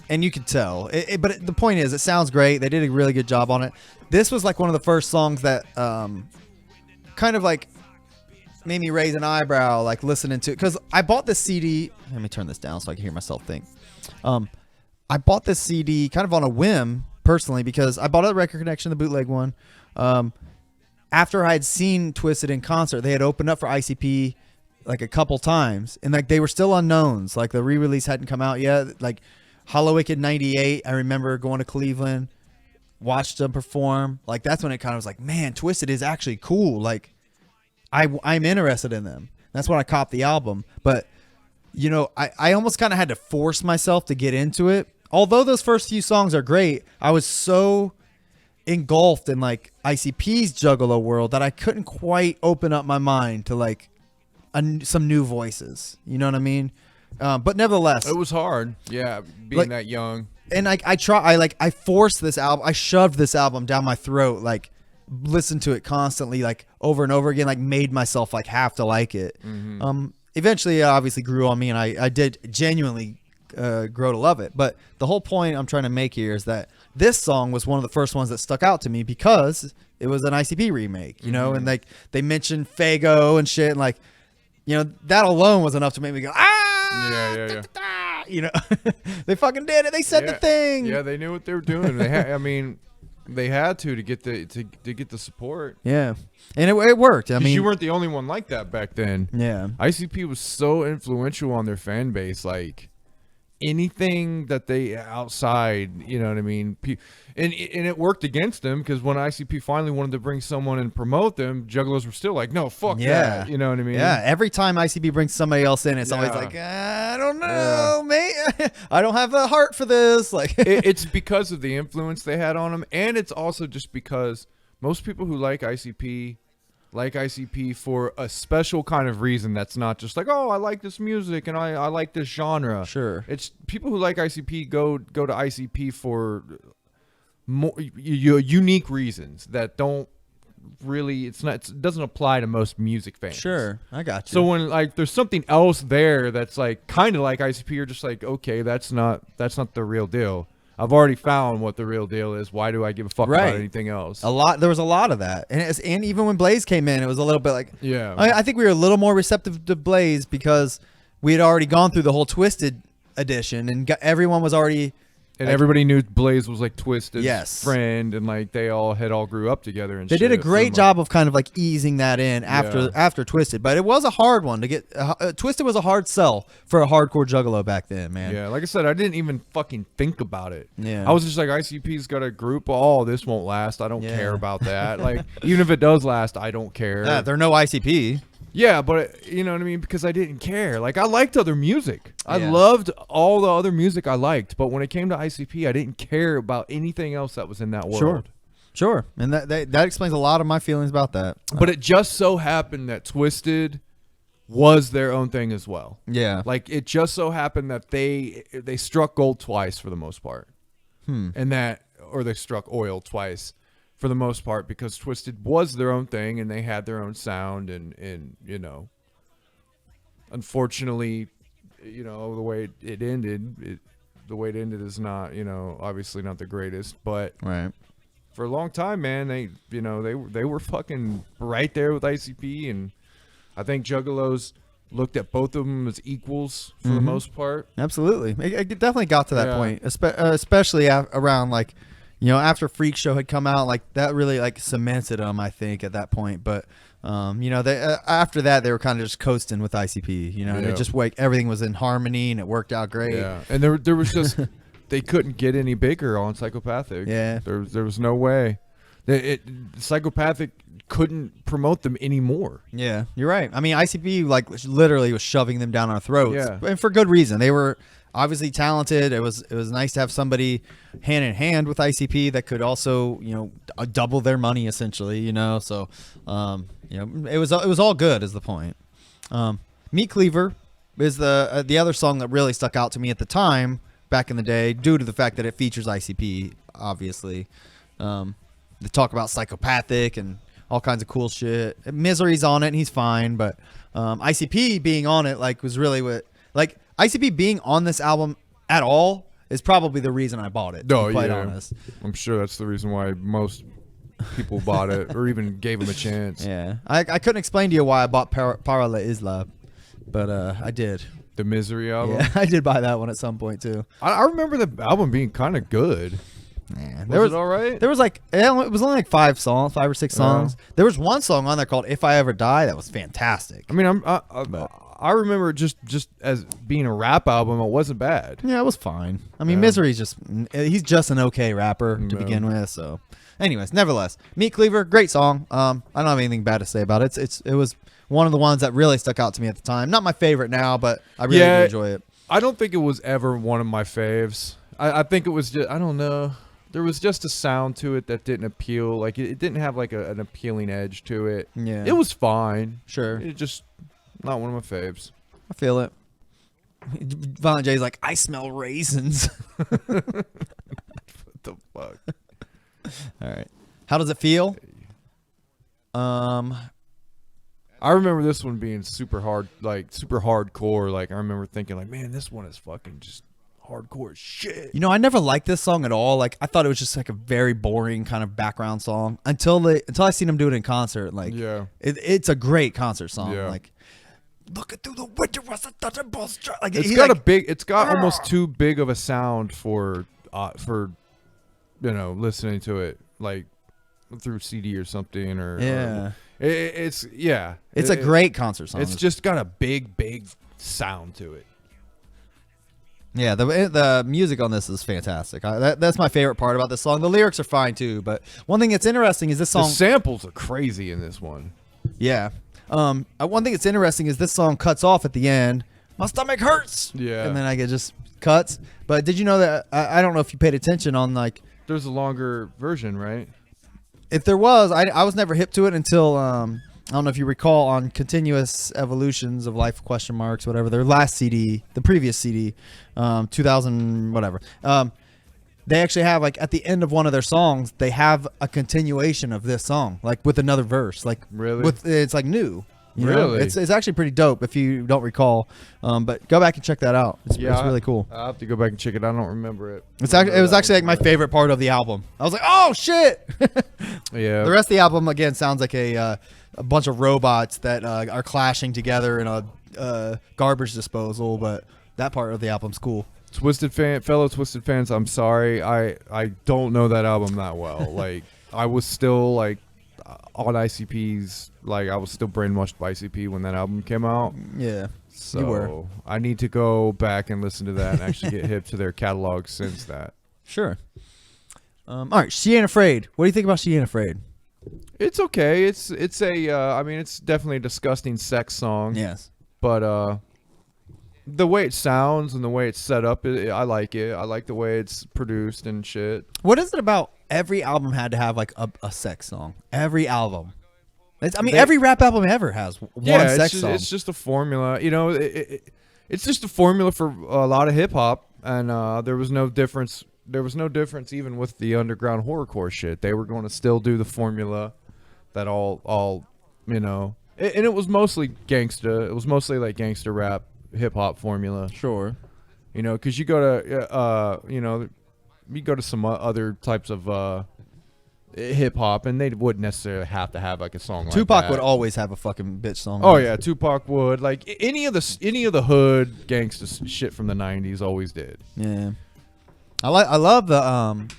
And you could tell. But the point is, it sounds great. They did a really good job on it. This was like one of the first songs that kind of like made me raise an eyebrow, like listening to it. Because I bought this CD. Let me turn this down so I can hear myself think. I bought this CD kind of on a whim, personally, because I bought it at Record Connection, the bootleg one. After I had seen Twiztid in concert, they had opened up for ICP like a couple times. And like they were still unknowns. Like the re-release hadn't come out yet. Like Hollow Wicked 98, I remember going to Cleveland, watched them perform. Like that's when it kind of was like, man, Twiztid is actually cool. Like I'm interested in them. That's when I copped the album. But you know, I almost kind of had to force myself to get into it. Although those first few songs are great, I was so engulfed in like ICP's Juggalo world that I couldn't quite open up my mind to like some new voices. You know what I mean? But nevertheless, it was hard. Yeah, being like, that young. And I forced this album. I shoved this album down my throat. Like listened to it constantly, like over and over again. Like made myself like have to like it. Mm-hmm. Eventually, it obviously grew on me, and I did genuinely grow to love it. But the whole point I'm trying to make here is that this song was one of the first ones that stuck out to me because it was an ICP remake. You know, and like they mentioned Fago and shit, and like you know that alone was enough to make me go Yeah. You know, they fucking did it. They said the thing. Yeah, they knew what they were doing. They had to get the support. Yeah, and it worked. I mean, you weren't the only one like that back then. Yeah, ICP was so influential on their fan base. Like anything that they outside, you know what I mean. And it worked against them because when ICP finally wanted to bring someone and promote them, Juggalos were still like, no, fuck that. You know what I mean? Yeah. Every time ICP brings somebody else in, it's always like, I don't know, mate. I don't have a heart for this. Like, it's because of the influence they had on them, and it's also just because most people who like ICP for a special kind of reason that's not just like, oh, I like this music and I like this genre. Sure. It's people who like ICP go to ICP for more unique reasons that don't really it doesn't apply to most music fans. Sure, I got you. So when like there's something else there that's like kind of like ICP, you're just like, okay, that's not the real deal. I've already found what the real deal is. Why do I give a fuck about anything else? There was a lot of that, and even when Blaze came in, it was a little bit like, yeah. I think we were a little more receptive to Blaze because we had already gone through the whole Twiztid edition, and everyone was already. And like, everybody knew Blaze was like Twiztid's friend, and like they all grew up together. And they did a great job of kind of like easing that in after Twiztid, but it was a hard one to get. Twiztid was a hard sell for a hardcore Juggalo back then, man. Yeah, like I said, I didn't even fucking think about it. Yeah, I was just like, ICP's got a group. Oh, this won't last. I don't care about that. Like, even if it does last, I don't care. They're no ICP. Yeah, but you know what I mean? Because I didn't care. Like, I liked other music. I loved all the other music I liked. But when it came to ICP, I didn't care about anything else that was in that world. Sure. Sure, and that explains a lot of my feelings about that. But it just so happened that Twiztid was their own thing as well. Yeah, Like it just so happened that they struck gold twice for the most part, and or they struck oil twice for the most part because Twiztid was their own thing and they had their own sound and you know, unfortunately, you know, the way it ended is not, you know, obviously not the greatest, but right. for a long time, man, they were fucking right there with ICP, and I think Juggalos looked at both of them as equals for the most part. Absolutely, it definitely got to that Yeah. point, especially around like, you know, after Freak Show had come out, like that really like cemented them, I think, at that point. But you know, they after that they were kind of just coasting with ICP. You know, and it just like everything was in harmony and it worked out great. Yeah, and there was just they couldn't get any bigger on Psychopathic. Yeah, there was no way. Psychopathic couldn't promote them anymore. Yeah, you're right. I mean, ICP like literally was shoving them down our throats, Yeah. and for good reason. They were obviously talented. It was nice to have somebody hand in hand with ICP that could also, you know, double their money essentially. You know, so you know, it was all good is the point. Meat Cleaver is the other song that really stuck out to me at the time back in the day due to the fact that it features ICP. Obviously, they talk about Psychopathic and all kinds of cool shit. Misery's on it and he's fine, but ICP being on it like was really what like ICP being on this album at all is probably the reason I bought it. To be quite honest. I'm sure that's the reason why most people bought it or even gave him a chance. Yeah, I couldn't explain to you why I bought Para La Isla, but I did. The Misery album. Yeah, I did buy that one at some point too. I remember the album being kind of good. Man, Was it all right? There was like it was only like 5 or 6 songs. There was one song on there called "If I Ever Die" that was fantastic. I mean, I remember just as being a rap album, it wasn't bad. Yeah, it was fine. I mean, Yeah. Misery's he's just an okay rapper to begin with. So, anyways, nevertheless, Meat Cleaver, great song. I don't have anything bad to say about it. It was one of the ones that really stuck out to me at the time. Not my favorite now, but I really do enjoy it. I don't think it was ever one of my faves. I think it was just, I don't know. There was just a sound to it that didn't appeal. Like it didn't have like an appealing edge to it. Yeah. It was fine. Sure. It just not one of my faves. I feel it. Violent J's like, I smell raisins. What the fuck? All right. How does it feel? I remember this one being super hard, like super hardcore. Like I remember thinking, like, man, this one is fucking just hardcore as shit. You know, I never liked this song at all. Like, I thought it was just like a very boring kind of background song until I seen them do it in concert. Like, Yeah. it's a great concert song. Yeah. Like, looking through the winter was a thunderbolt strike. Like, It's got almost too big of a sound for you know, listening to it like through CD or something or Yeah. It's a great concert song. It's just got a big sound to it. Yeah, the music on this is fantastic. That's my favorite part about this song. The lyrics are fine too, but one thing that's interesting is this song. The samples are crazy in this one. Yeah. One thing that's interesting is this song cuts off at the end. My stomach hurts. Yeah. And then I get just cuts. But did you know that I don't know if you paid attention on like There's a longer version, right? if there was I was never hip to it until I don't know if you recall on Continuous Evolutions of Life ? Whatever their last CD, the previous CD, 2000 whatever. They actually have like at the end of one of their songs, they have a continuation of this song, like with another verse, like Really? it's like new. You know? Really? It's actually pretty dope if you don't recall. But go back and check that out. It's really cool. I'll have to go back and check it. I don't remember it. It was actually like my favorite part of the album. I was like, oh shit. Yeah. The rest of the album again sounds like a bunch of robots that are clashing together in a garbage disposal, but that part of the album's cool. Fellow Twiztid fans, I'm sorry. I don't know that album that well. Like I was still like on ICP's, like I was still brainwashed by ICP when that album came out. Yeah, So you were. I need to go back and listen to that and actually get hip to their catalog since that. Sure. All right, She Ain't Afraid. What do you think about She Ain't Afraid? It's okay. It's I mean it's definitely a disgusting sex song. Yes. But the way it sounds and the way it's set up, I like it. I like the way it's produced and shit. What is it about every album had to have like a sex song? Every album. Every rap album ever has one sex song. It's just a formula. You know, it's just a formula for a lot of hip hop, and there was no difference. There was no difference even with the underground horrorcore shit. They were going to still do the formula that all you know, and it was mostly gangsta. It was mostly like gangster rap, hip hop formula. Sure. You know, because you go to you go to some other types of hip hop, and they wouldn't necessarily have to have like a song like that. Tupac would always have a fucking bitch song. Oh yeah, Tupac would. Like any of the hood gangsta shit from the '90s always did. Yeah. I love the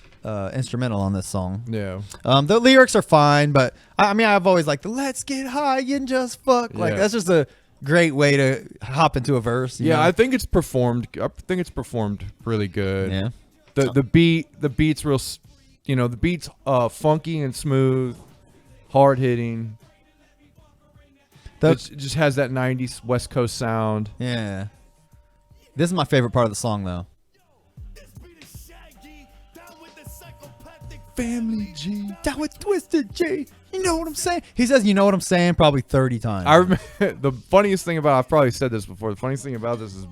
instrumental on this song. Yeah. The lyrics are fine, but I've always liked the "let's get high and just fuck." Like that's just a great way to hop into a verse. You know? I think it's performed. I think it's performed really good. Yeah. The beat's real. You know, the beat's funky and smooth, hard hitting. It just has that '90s West Coast sound. Yeah. This is my favorite part of the song, though. Family G. Down with Twiztid G. You know what I'm saying? He says, "You know what I'm saying," probably 30 times. I remember the funniest thing about. I've probably said this before. The funniest thing about this is,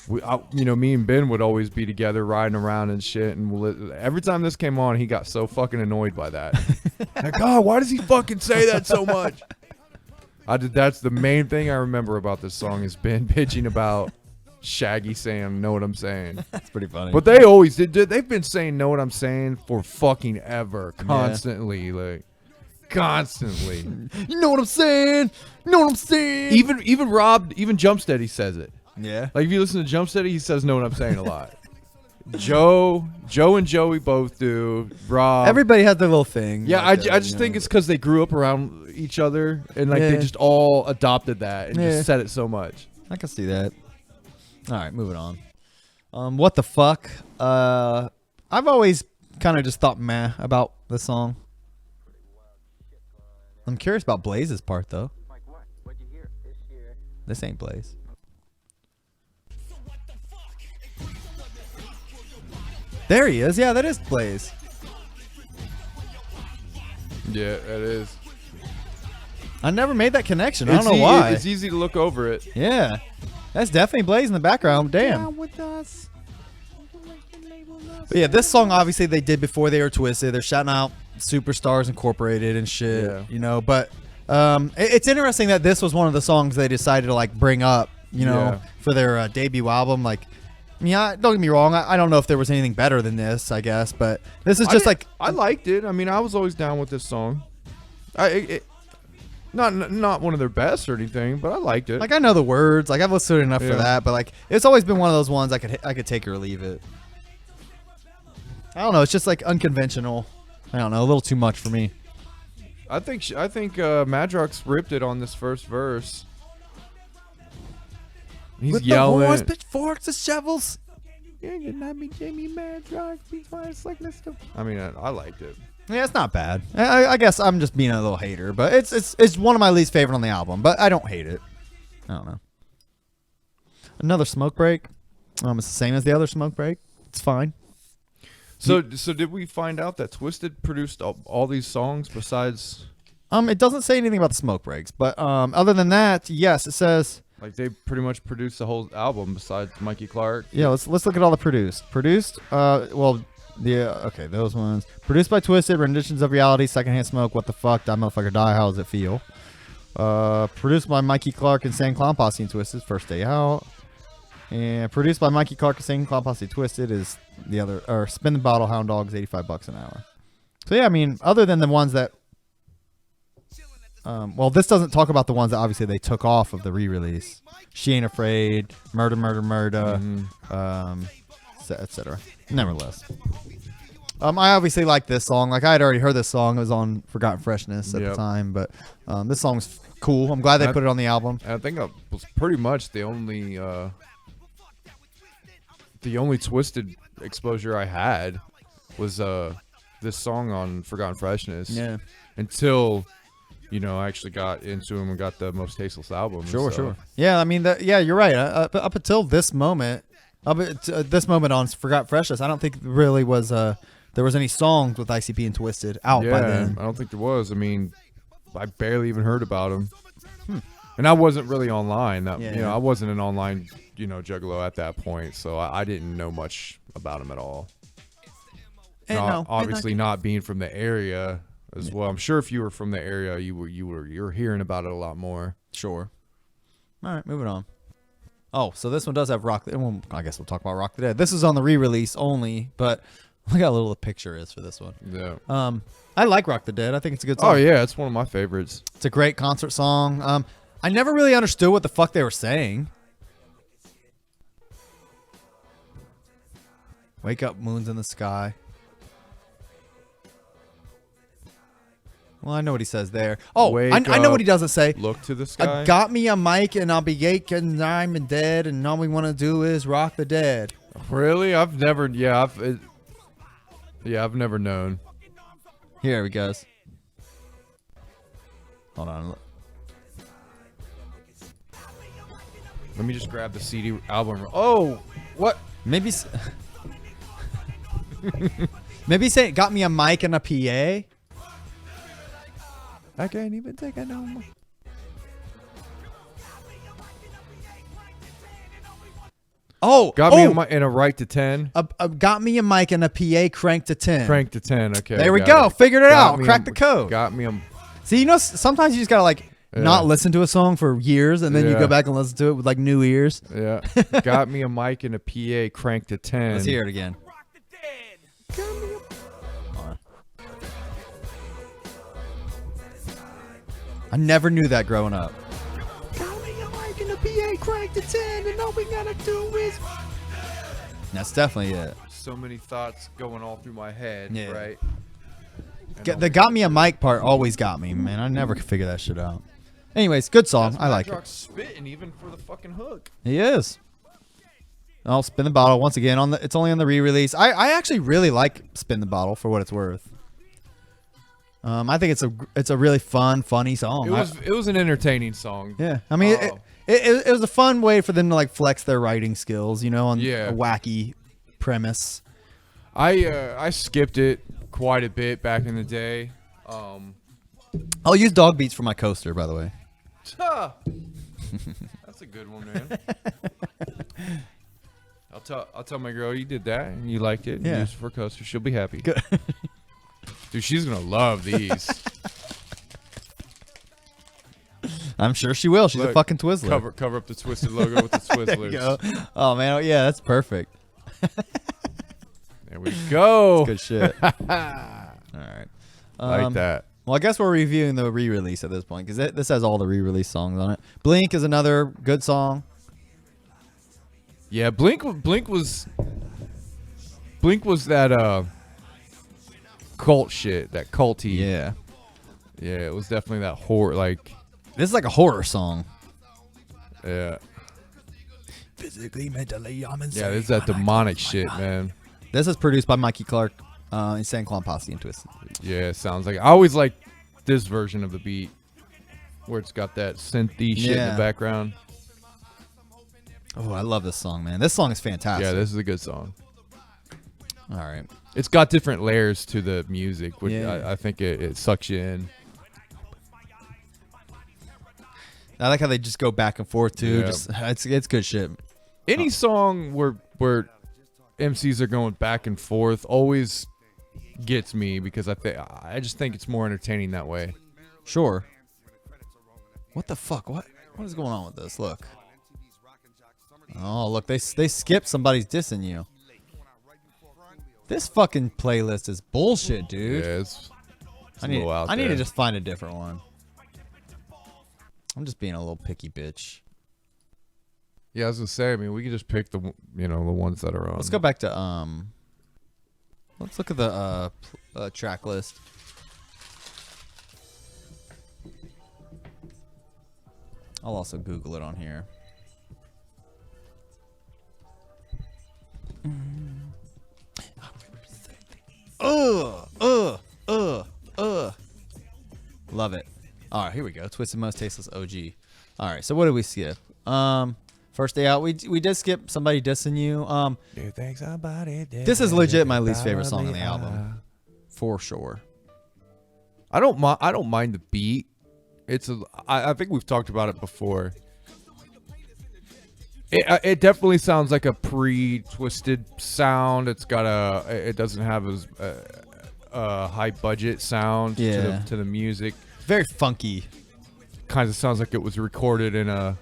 me and Ben would always be together riding around and shit. And every time this came on, he got so fucking annoyed by that. Like, God, why does he fucking say that so much? That's the main thing I remember about this song is Ben bitching about Shaggy saying, "Know what I'm saying." That's pretty funny. But they always did. They've been saying "Know what I'm saying" for fucking ever, constantly, like constantly. You know what I'm saying? You know what I'm saying? Even Jumpsteady says it. Yeah. Like if you listen to Jumpsteady, he says "Know what I'm saying" a lot. Joe and Joey both do. Rob. Everybody has their little thing. Yeah, like I just think it's because they grew up around each other and like they just all adopted that and just said it so much. I can see that. All right, moving on. What the fuck? I've always kind of just thought meh about the song. I'm curious about Blaze's part though. This ain't Blaze. There he is. Yeah, that is Blaze. Yeah, it is. I never made that connection. I don't know why. It's easy to look over it. Yeah. That's definitely Blaze in the background. Damn. Down with us. But yeah, this song obviously they did before they were Twiztid. They're shouting out Superstars Incorporated and shit. Yeah. You know, but it's interesting that this was one of the songs they decided to like bring up, you know, for their debut album. Like, yeah, don't get me wrong. I don't know if there was anything better than this, I guess, but this is just like I liked it. I mean, I was always down with this song. Not one of their best or anything, but I liked it. like I know the words. Like I've listened to it enough for that, but like it's always been one of those ones I could take or leave it. I don't know. It's just like unconventional. I don't know. A little too much for me. I think Madrox ripped it on this first verse. He's With yelling. the horse, pitchforks, and shovels. I mean, I liked it. Yeah, it's not bad. I guess I'm just being a little hater, but it's one of my least favorite on the album. But I don't hate it. I don't know. Another smoke break. It's the same as the other smoke break. It's fine. So did we find out that Twiztid produced all these songs besides? It doesn't say anything about the smoke breaks, but other than that, yes, it says. Like they pretty much produced the whole album besides Mikey Clark. Yeah, let's look at all the produced. Okay, those ones. Produced by Twiztid, renditions of reality, secondhand smoke, what the fuck, die motherfucker die, how does it feel? Produced by Mikey Clark and Insane Clown Posse and Twiztid, first day out. And produced by Mikey Clark and Insane Clown Posse Twiztid is the other, or Spin the Bottle, Hound Dogs, $85 an hour. So yeah, I mean, other than the ones that this doesn't talk about the ones that obviously they took off of the re-release. She Ain't Afraid, Murder, etc. Nevertheless, I obviously like this song. Like I had already heard this song. It was on Forgotten Freshness at the time, but this song's cool. I'm glad they put it on the album. I think it was pretty much the only Twiztid exposure I had was this song on Forgotten Freshness. Yeah. Until you know, I actually got into him and got the Mostasteless album. Sure. Yeah, I mean, yeah, you're right. Up until this moment, this moment on Forgot Freshness, I don't think really was there was any songs with ICP and Twiztid out by then. I don't think there was. I mean, I barely even heard about him. And I wasn't really online. I wasn't an online, juggalo at that point, so I didn't know much about him at all. Obviously, not being from the area as well. I'm sure if you were from the area, you're hearing about it a lot more. Sure. All right, moving on. Oh, so this one does have Rock. Well, I guess we'll talk about Rock the Dead. This is on the re-release only, but look how little the picture is for this one. Yeah. I like Rock the Dead. I think it's a good song. Oh yeah, it's one of my favorites. It's a great concert song. I never really understood what the fuck they were saying. Wake up, moons in the sky. Well, I know what he says there. Oh, I know what he doesn't say. Look to the sky. Got me a mic and I'll be aching, I'm dead, and all we want to do is rock the dead. Really? I've never. Yeah, I've never known. Here he goes. Hold on. Let me just grab the CD album. Oh, what? Maybe. Maybe say got me a mic and a PA. I can't even take it no more. Oh, got me in a right to 10. Got me a mic and a PA cranked to 10. Cranked to 10. Okay. There we go. Figured it out. Cracked the code. Got me a. See, sometimes you just gotta not listen to a song for years, and then you go back and listen to it with new ears. Yeah. Got me a mic and a PA cranked to 10. Let's hear it again. I never knew that growing up. Got me a mic and a PA cranked to 10, and all we gotta do is. That's definitely it. So many thoughts going all through my head, right? The got me a mic part always got me, man. I never could figure that shit out. Anyways, good song. I like it. Spitting even for the fucking hook. He is. I'll Spin the Bottle once again. It's only on the re-release. I actually really like Spin the Bottle for what it's worth. I think it's a really funny song. It was an entertaining song. Yeah, I mean it was a fun way for them to flex their writing skills, on a wacky premise. I skipped it quite a bit back in the day. I'll use dog beats for my coaster, by the way. That's a good one, man. I'll tell my girl you did that and you liked it. And use it for a coaster. She'll be happy. Good. Dude, she's gonna love these. I'm sure she will. She's a fucking Twizzler. Cover up the Twiztid logo with the Twizzlers. There you go. Oh man, yeah, that's perfect. There we go. That's good shit. All right. Like that. Well, I guess we're reviewing the re-release at this point because this has all the re-release songs on it. Blink is another good song. Yeah, Blink was that cult shit, that culty. Yeah. Yeah, it was definitely that horror. This is like a horror song. Yeah. Physically, mentally, I'm insane. Yeah, this is that demonic shit, man. This is produced by Mikey Clark, Insane Clown Posse, and Twiztid. Yeah, it sounds like. I always like this version of the beat, where it's got that synthy shit in the background. Oh, I love this song, man. This song is fantastic. Yeah, this is a good song. All right. It's got different layers to the music, which I think it sucks you in. I like how they just go back and forth too. Yeah. It's good shit. Any song where MCs are going back and forth always gets me because I just think it's more entertaining that way. Sure. What the fuck? What is going on with this? Look. Oh, look, they skipped somebody's dissing you. This fucking playlist is bullshit, dude. Yeah, it's a little out there. I need to just find a different one. I'm just being a little picky bitch. Yeah, I was gonna say. I mean, we could just pick the ones that are on. Let's go back to Let's look at the track list. I'll also Google it on here. Love it. All right, here we go. Twiztid Most Tasteless OG. All right, so what did we skip? First day out, we did skip Somebody Dissing You. This is legit my least favorite song on the album, for sure. I don't mind the beat. I think we've talked about it before. It definitely sounds like a pre-Twiztid sound. It doesn't have as a high budget sound to the music. Very funky. Kind of sounds like it was recorded in a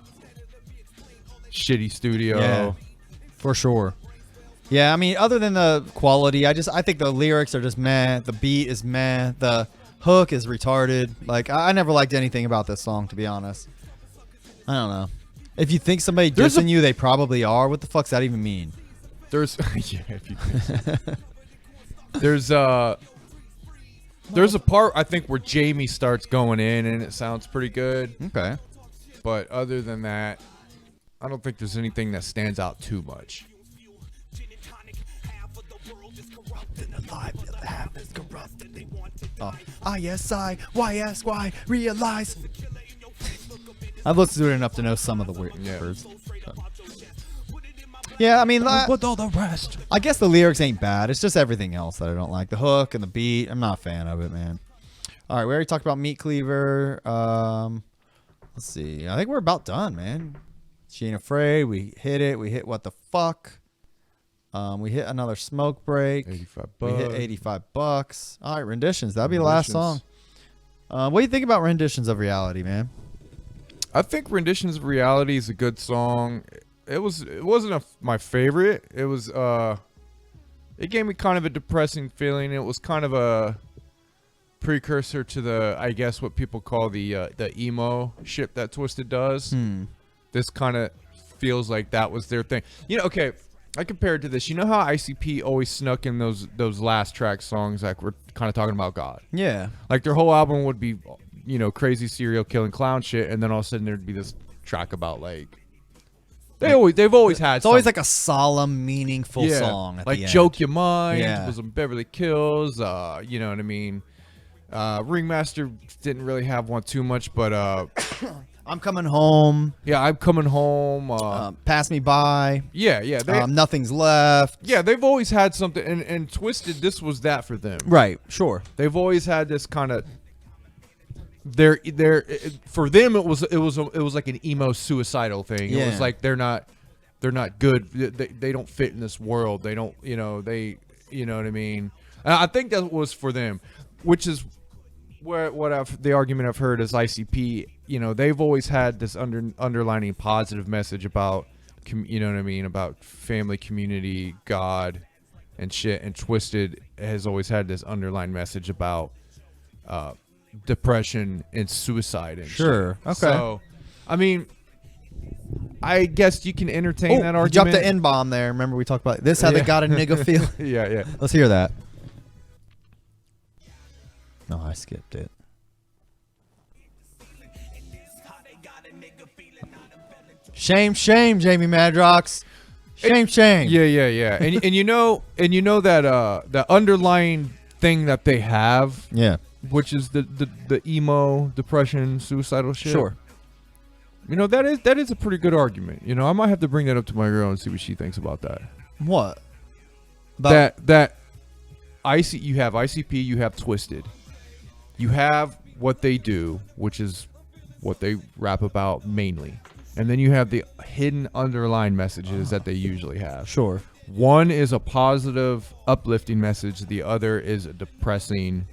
shitty studio. Yeah, for sure. Yeah, I mean, other than the quality, I think the lyrics are just meh. The beat is meh. The hook is retarded. Like, I never liked anything about this song, to be honest. I don't know. If you think somebody dissing you, they probably are. What the fuck's that even mean? There's yeah, if you think so. There's a part I think where Jamie starts going in and it sounds pretty good. Okay. But other than that, I don't think there's anything that stands out too much. ISIYSY realize. I've listened to it enough to know some of the weird words. Yeah, I mean, with all the rest, I guess the lyrics ain't bad. It's just everything else that I don't like. The hook and the beat. I'm not a fan of it, man. All right, we already talked about Meat Cleaver. Let's see. I think we're about done, man. She Ain't Afraid. We hit it. We hit What the Fuck. We hit Another Smoke Break. $85. We hit $85. All right, renditions. That'll be the last song. What do you think about Renditions of Reality, man? I think Renditions of Reality is a good song. It wasn't my favorite. It was it gave me kind of a depressing feeling. It was kind of a precursor to the, I guess, what people call the emo shit that Twiztid does. This kind of feels like that was their thing. You know, okay, I compare it to this. You know how ICP always snuck in those last track songs, like we're kind of talking about God. Yeah. Like their whole album would be, you know, crazy serial killing clown shit, and then all of a sudden there'd be this track about like they've always had. It's always like a solemn, meaningful song. At like the end. Joke Your Mind Yeah. was on Beverly Kills. You know what I mean. Ringmaster didn't really have one too much, but I'm Coming Home. yeah, I'm Coming Home. Pass Me By. Yeah. Nothing's Left. Yeah, they've always had something, and Twiztid, this was that for them. Right. Sure. They've always had this kind of. For them it was like an emo suicidal thing. Yeah. It was like they're not good. They don't fit in this world. They don't, you know, they, you know what I mean. I think that was for them, which is the argument I've heard is ICP. You know, they've always had this underlining positive message about, you know what I mean, about family, community, God, and shit. And Twiztid has always had this underlying message about depression and suicide and Sure. shit. Okay. So, I mean, I guess you can entertain that argument. Jumped the N-bomb there. Remember we talked about this? How they got a nigga feel? Yeah. Let's hear that. No, I skipped it. Shame, Jamie Madrox. Shame. Yeah. And you know that that underlying thing that they have, Yeah. which is the emo, depression, suicidal shit. Sure. You know, that is a pretty good argument. You know, I might have to bring that up to my girl and see what she thinks about that. What? You have ICP, you have Twiztid. You have what they do, which is what they rap about mainly. And then you have the hidden underlying messages that they usually have. Sure. One is a positive, uplifting message. The other is a depressing.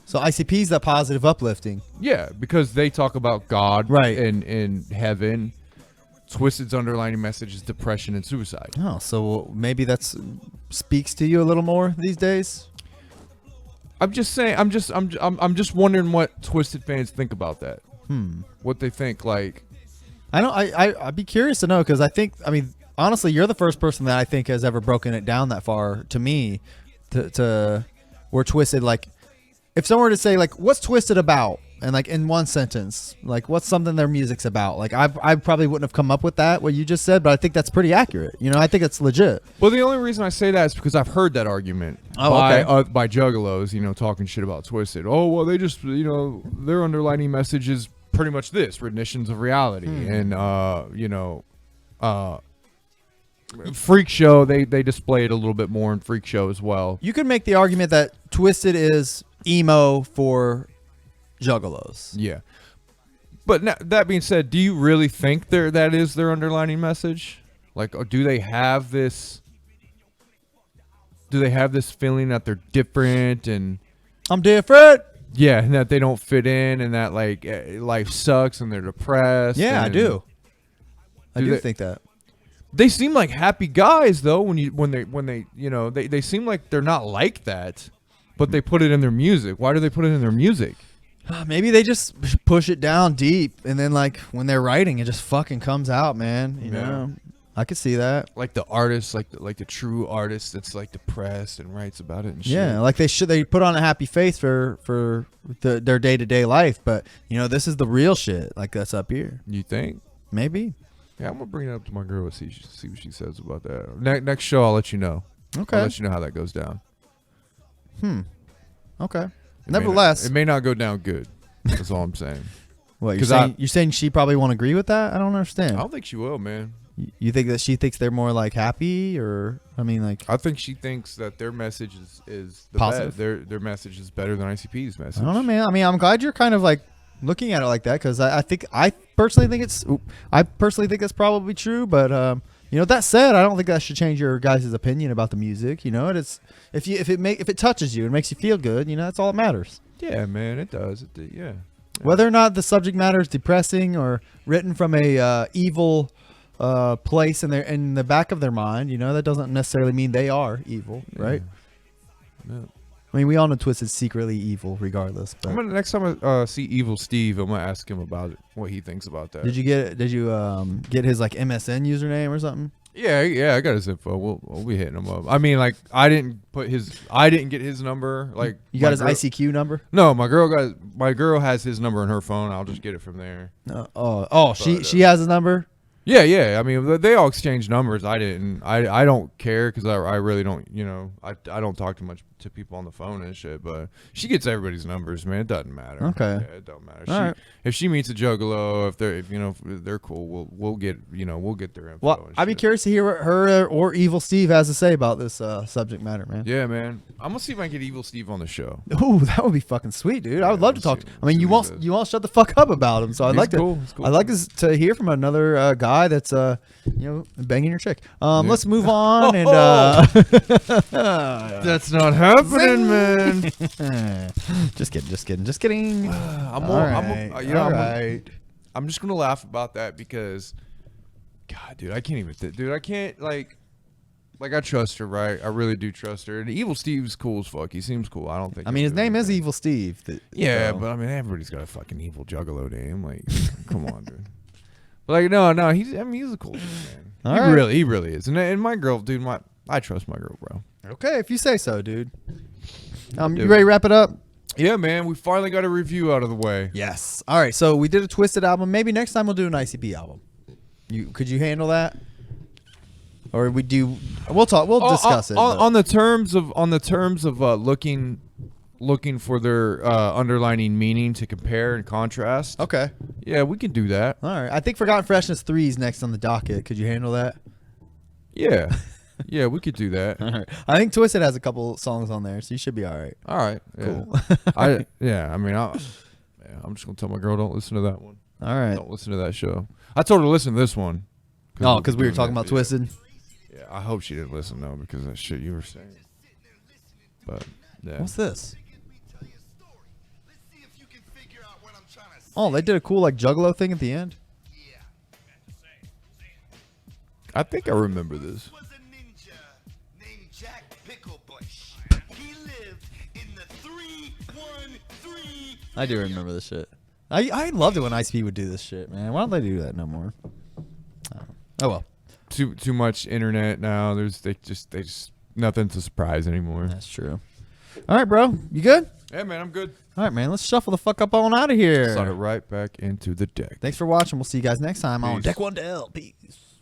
So ICP's that positive uplifting. Yeah, because they talk about God, Right. and heaven. Twiztid's underlying message is depression and suicide. Oh, so maybe that's speaks to you a little more these days? I'm just saying. I'm just wondering what Twiztid fans think about that. What they think, like. I'd be curious to know, because I mean, honestly, you're the first person that I think has ever broken it down that far to me, to where Twiztid, like, if someone were to say, like, what's Twiztid about? And like in one sentence, like what's something their music's about? Like I probably wouldn't have come up with that what you just said, but I think that's pretty accurate. You know, I think it's legit. Well, the only reason I say that is because I've heard that argument by juggalos, you know, talking shit about Twiztid. Oh, well, they just, you know, their underlining message is pretty much this: renditions of reality, and you know, Freak Show. They display it a little bit more in Freak Show as well. You could make the argument that Twiztid is emo for juggalos. Yeah. But now, that being said, do you really think that is their underlining message? Like, do they have this feeling that they're different and I'm different? yeah, and that they don't fit in and that like life sucks and they're depressed? Yeah, I do. I do they- think that. They seem like happy guys though when they you know, they seem like they're not like that, but they put it in their music. Why do they put it in their music? Maybe they just push it down deep, and then like when they're writing, it just fucking comes out, man. You know, I could see that. Like the artist, like the true artist that's like depressed and writes about it and shit. Yeah, like they put on a happy face for their day-to-day life, but you know, this is the real shit. Like that's up here. You think? Maybe. Yeah, I'm gonna bring it up to my girl and see what she says about that. Next show, I'll let you know. Okay. I'll let you know how that goes down. Okay. It Nevertheless, may not go down good. That's all I'm saying. what Because you're saying she probably won't agree with that? I don't I understand. don't think she will, man. You think that she thinks they're more like happy, or I mean, like I think she thinks that their message is the Positive. Their message is better than ICP's message. I don't know, man. I mean, I'm glad you're kind of like looking at it like that because I personally think that's probably true. But you know, that said, I don't think that should change your guys' opinion about the music. You know, it's if it touches you and makes you feel good, you know, that's all that matters. Yeah, man, it does. Yeah. Whether or not the subject matter is depressing or written from a evil place in the back of their mind, you know, that doesn't necessarily mean they are evil, right? Yeah. I mean, we all know Twiztid's secretly evil, regardless. But Next time I see Evil Steve, I'm gonna ask him about it, what he thinks about that. did you get his like MSN username or something? Yeah, I got his info. We'll be hitting him up. I mean, like, I didn't get his number. Like, You got his girl, ICQ number? No, my girl has his number in her phone. I'll just get it from there. She has his number. Yeah. I mean, they all exchange numbers. I didn't. I don't care because I really don't. You know, I don't talk too much to people on the phone and shit. But she gets everybody's numbers, man. It doesn't matter. Okay. Yeah, it don't matter. All right. If she meets a juggalo, if they're cool, we'll get their info. Well, and I'd be shit. curious to hear what her or Evil Steve has to say about this subject matter, man. Yeah, man. I'm gonna see if I can get Evil Steve on the show. Ooh, that would be fucking sweet, dude. I would Yeah, love to talk. let's see- I mean, see you what he won't shut the fuck up about him. So I'd He's like cool. to. He's cool. I'd like to hear from another guy that's banging your chick. Let's move on and. That's not happening, man. Just kidding. I'm just gonna laugh about that because, God, dude, I can't even. I can't like I trust her, right? I really do trust her. And Evil Steve's cool as fuck. He seems cool. I don't think. I mean, his name is Evil Steve. Yeah, so. but I mean, everybody's got a fucking evil juggalo name. Like, come on, dude. Like, no, he's a cool dude, man. All right. He really is. And my girl, dude, I trust my girl, bro. Okay, if you say so, dude. You Dude. ready to wrap it up? Yeah, man, we finally got a review out of the way. Yes. All right. So we did a Twiztid album. Maybe next time we'll do an ICP album. Could you handle that? Or we do? We'll talk. We'll discuss it. On the terms of looking for their underlining meaning to compare and contrast. Okay. Yeah, we can do that. All right. I think Forgotten Freshness 3 is next on the docket. Could you handle that? Yeah, yeah, we could do that. All right. I think Twiztid has a couple songs on there, so you should be all right. All right. Yeah. Cool. I'm just gonna tell my girl don't listen to that one. All right. Don't listen to that show. I told her to listen to this one. Oh, because we were doing talking that about video. Twiztid. Yeah, I hope she didn't listen though because of that shit you were saying. But yeah. What's this? Oh, they did a cool like Juggalo thing at the end. I think I remember this. Was a ninja named Jack Picklebush. He lived in the 313. I do remember this shit. I loved it when ICP would do this shit, man. Why don't they do that no more? Oh well. Too much internet now. They just nothing to surprise anymore. That's true. All right, bro. You good? Hey, man, I'm good. All right, man. Let's shuffle the fuck up on out of here. Slide it right back into the deck. Thanks for watching. We'll see you guys next time on Peace. Deck One Del. Peace.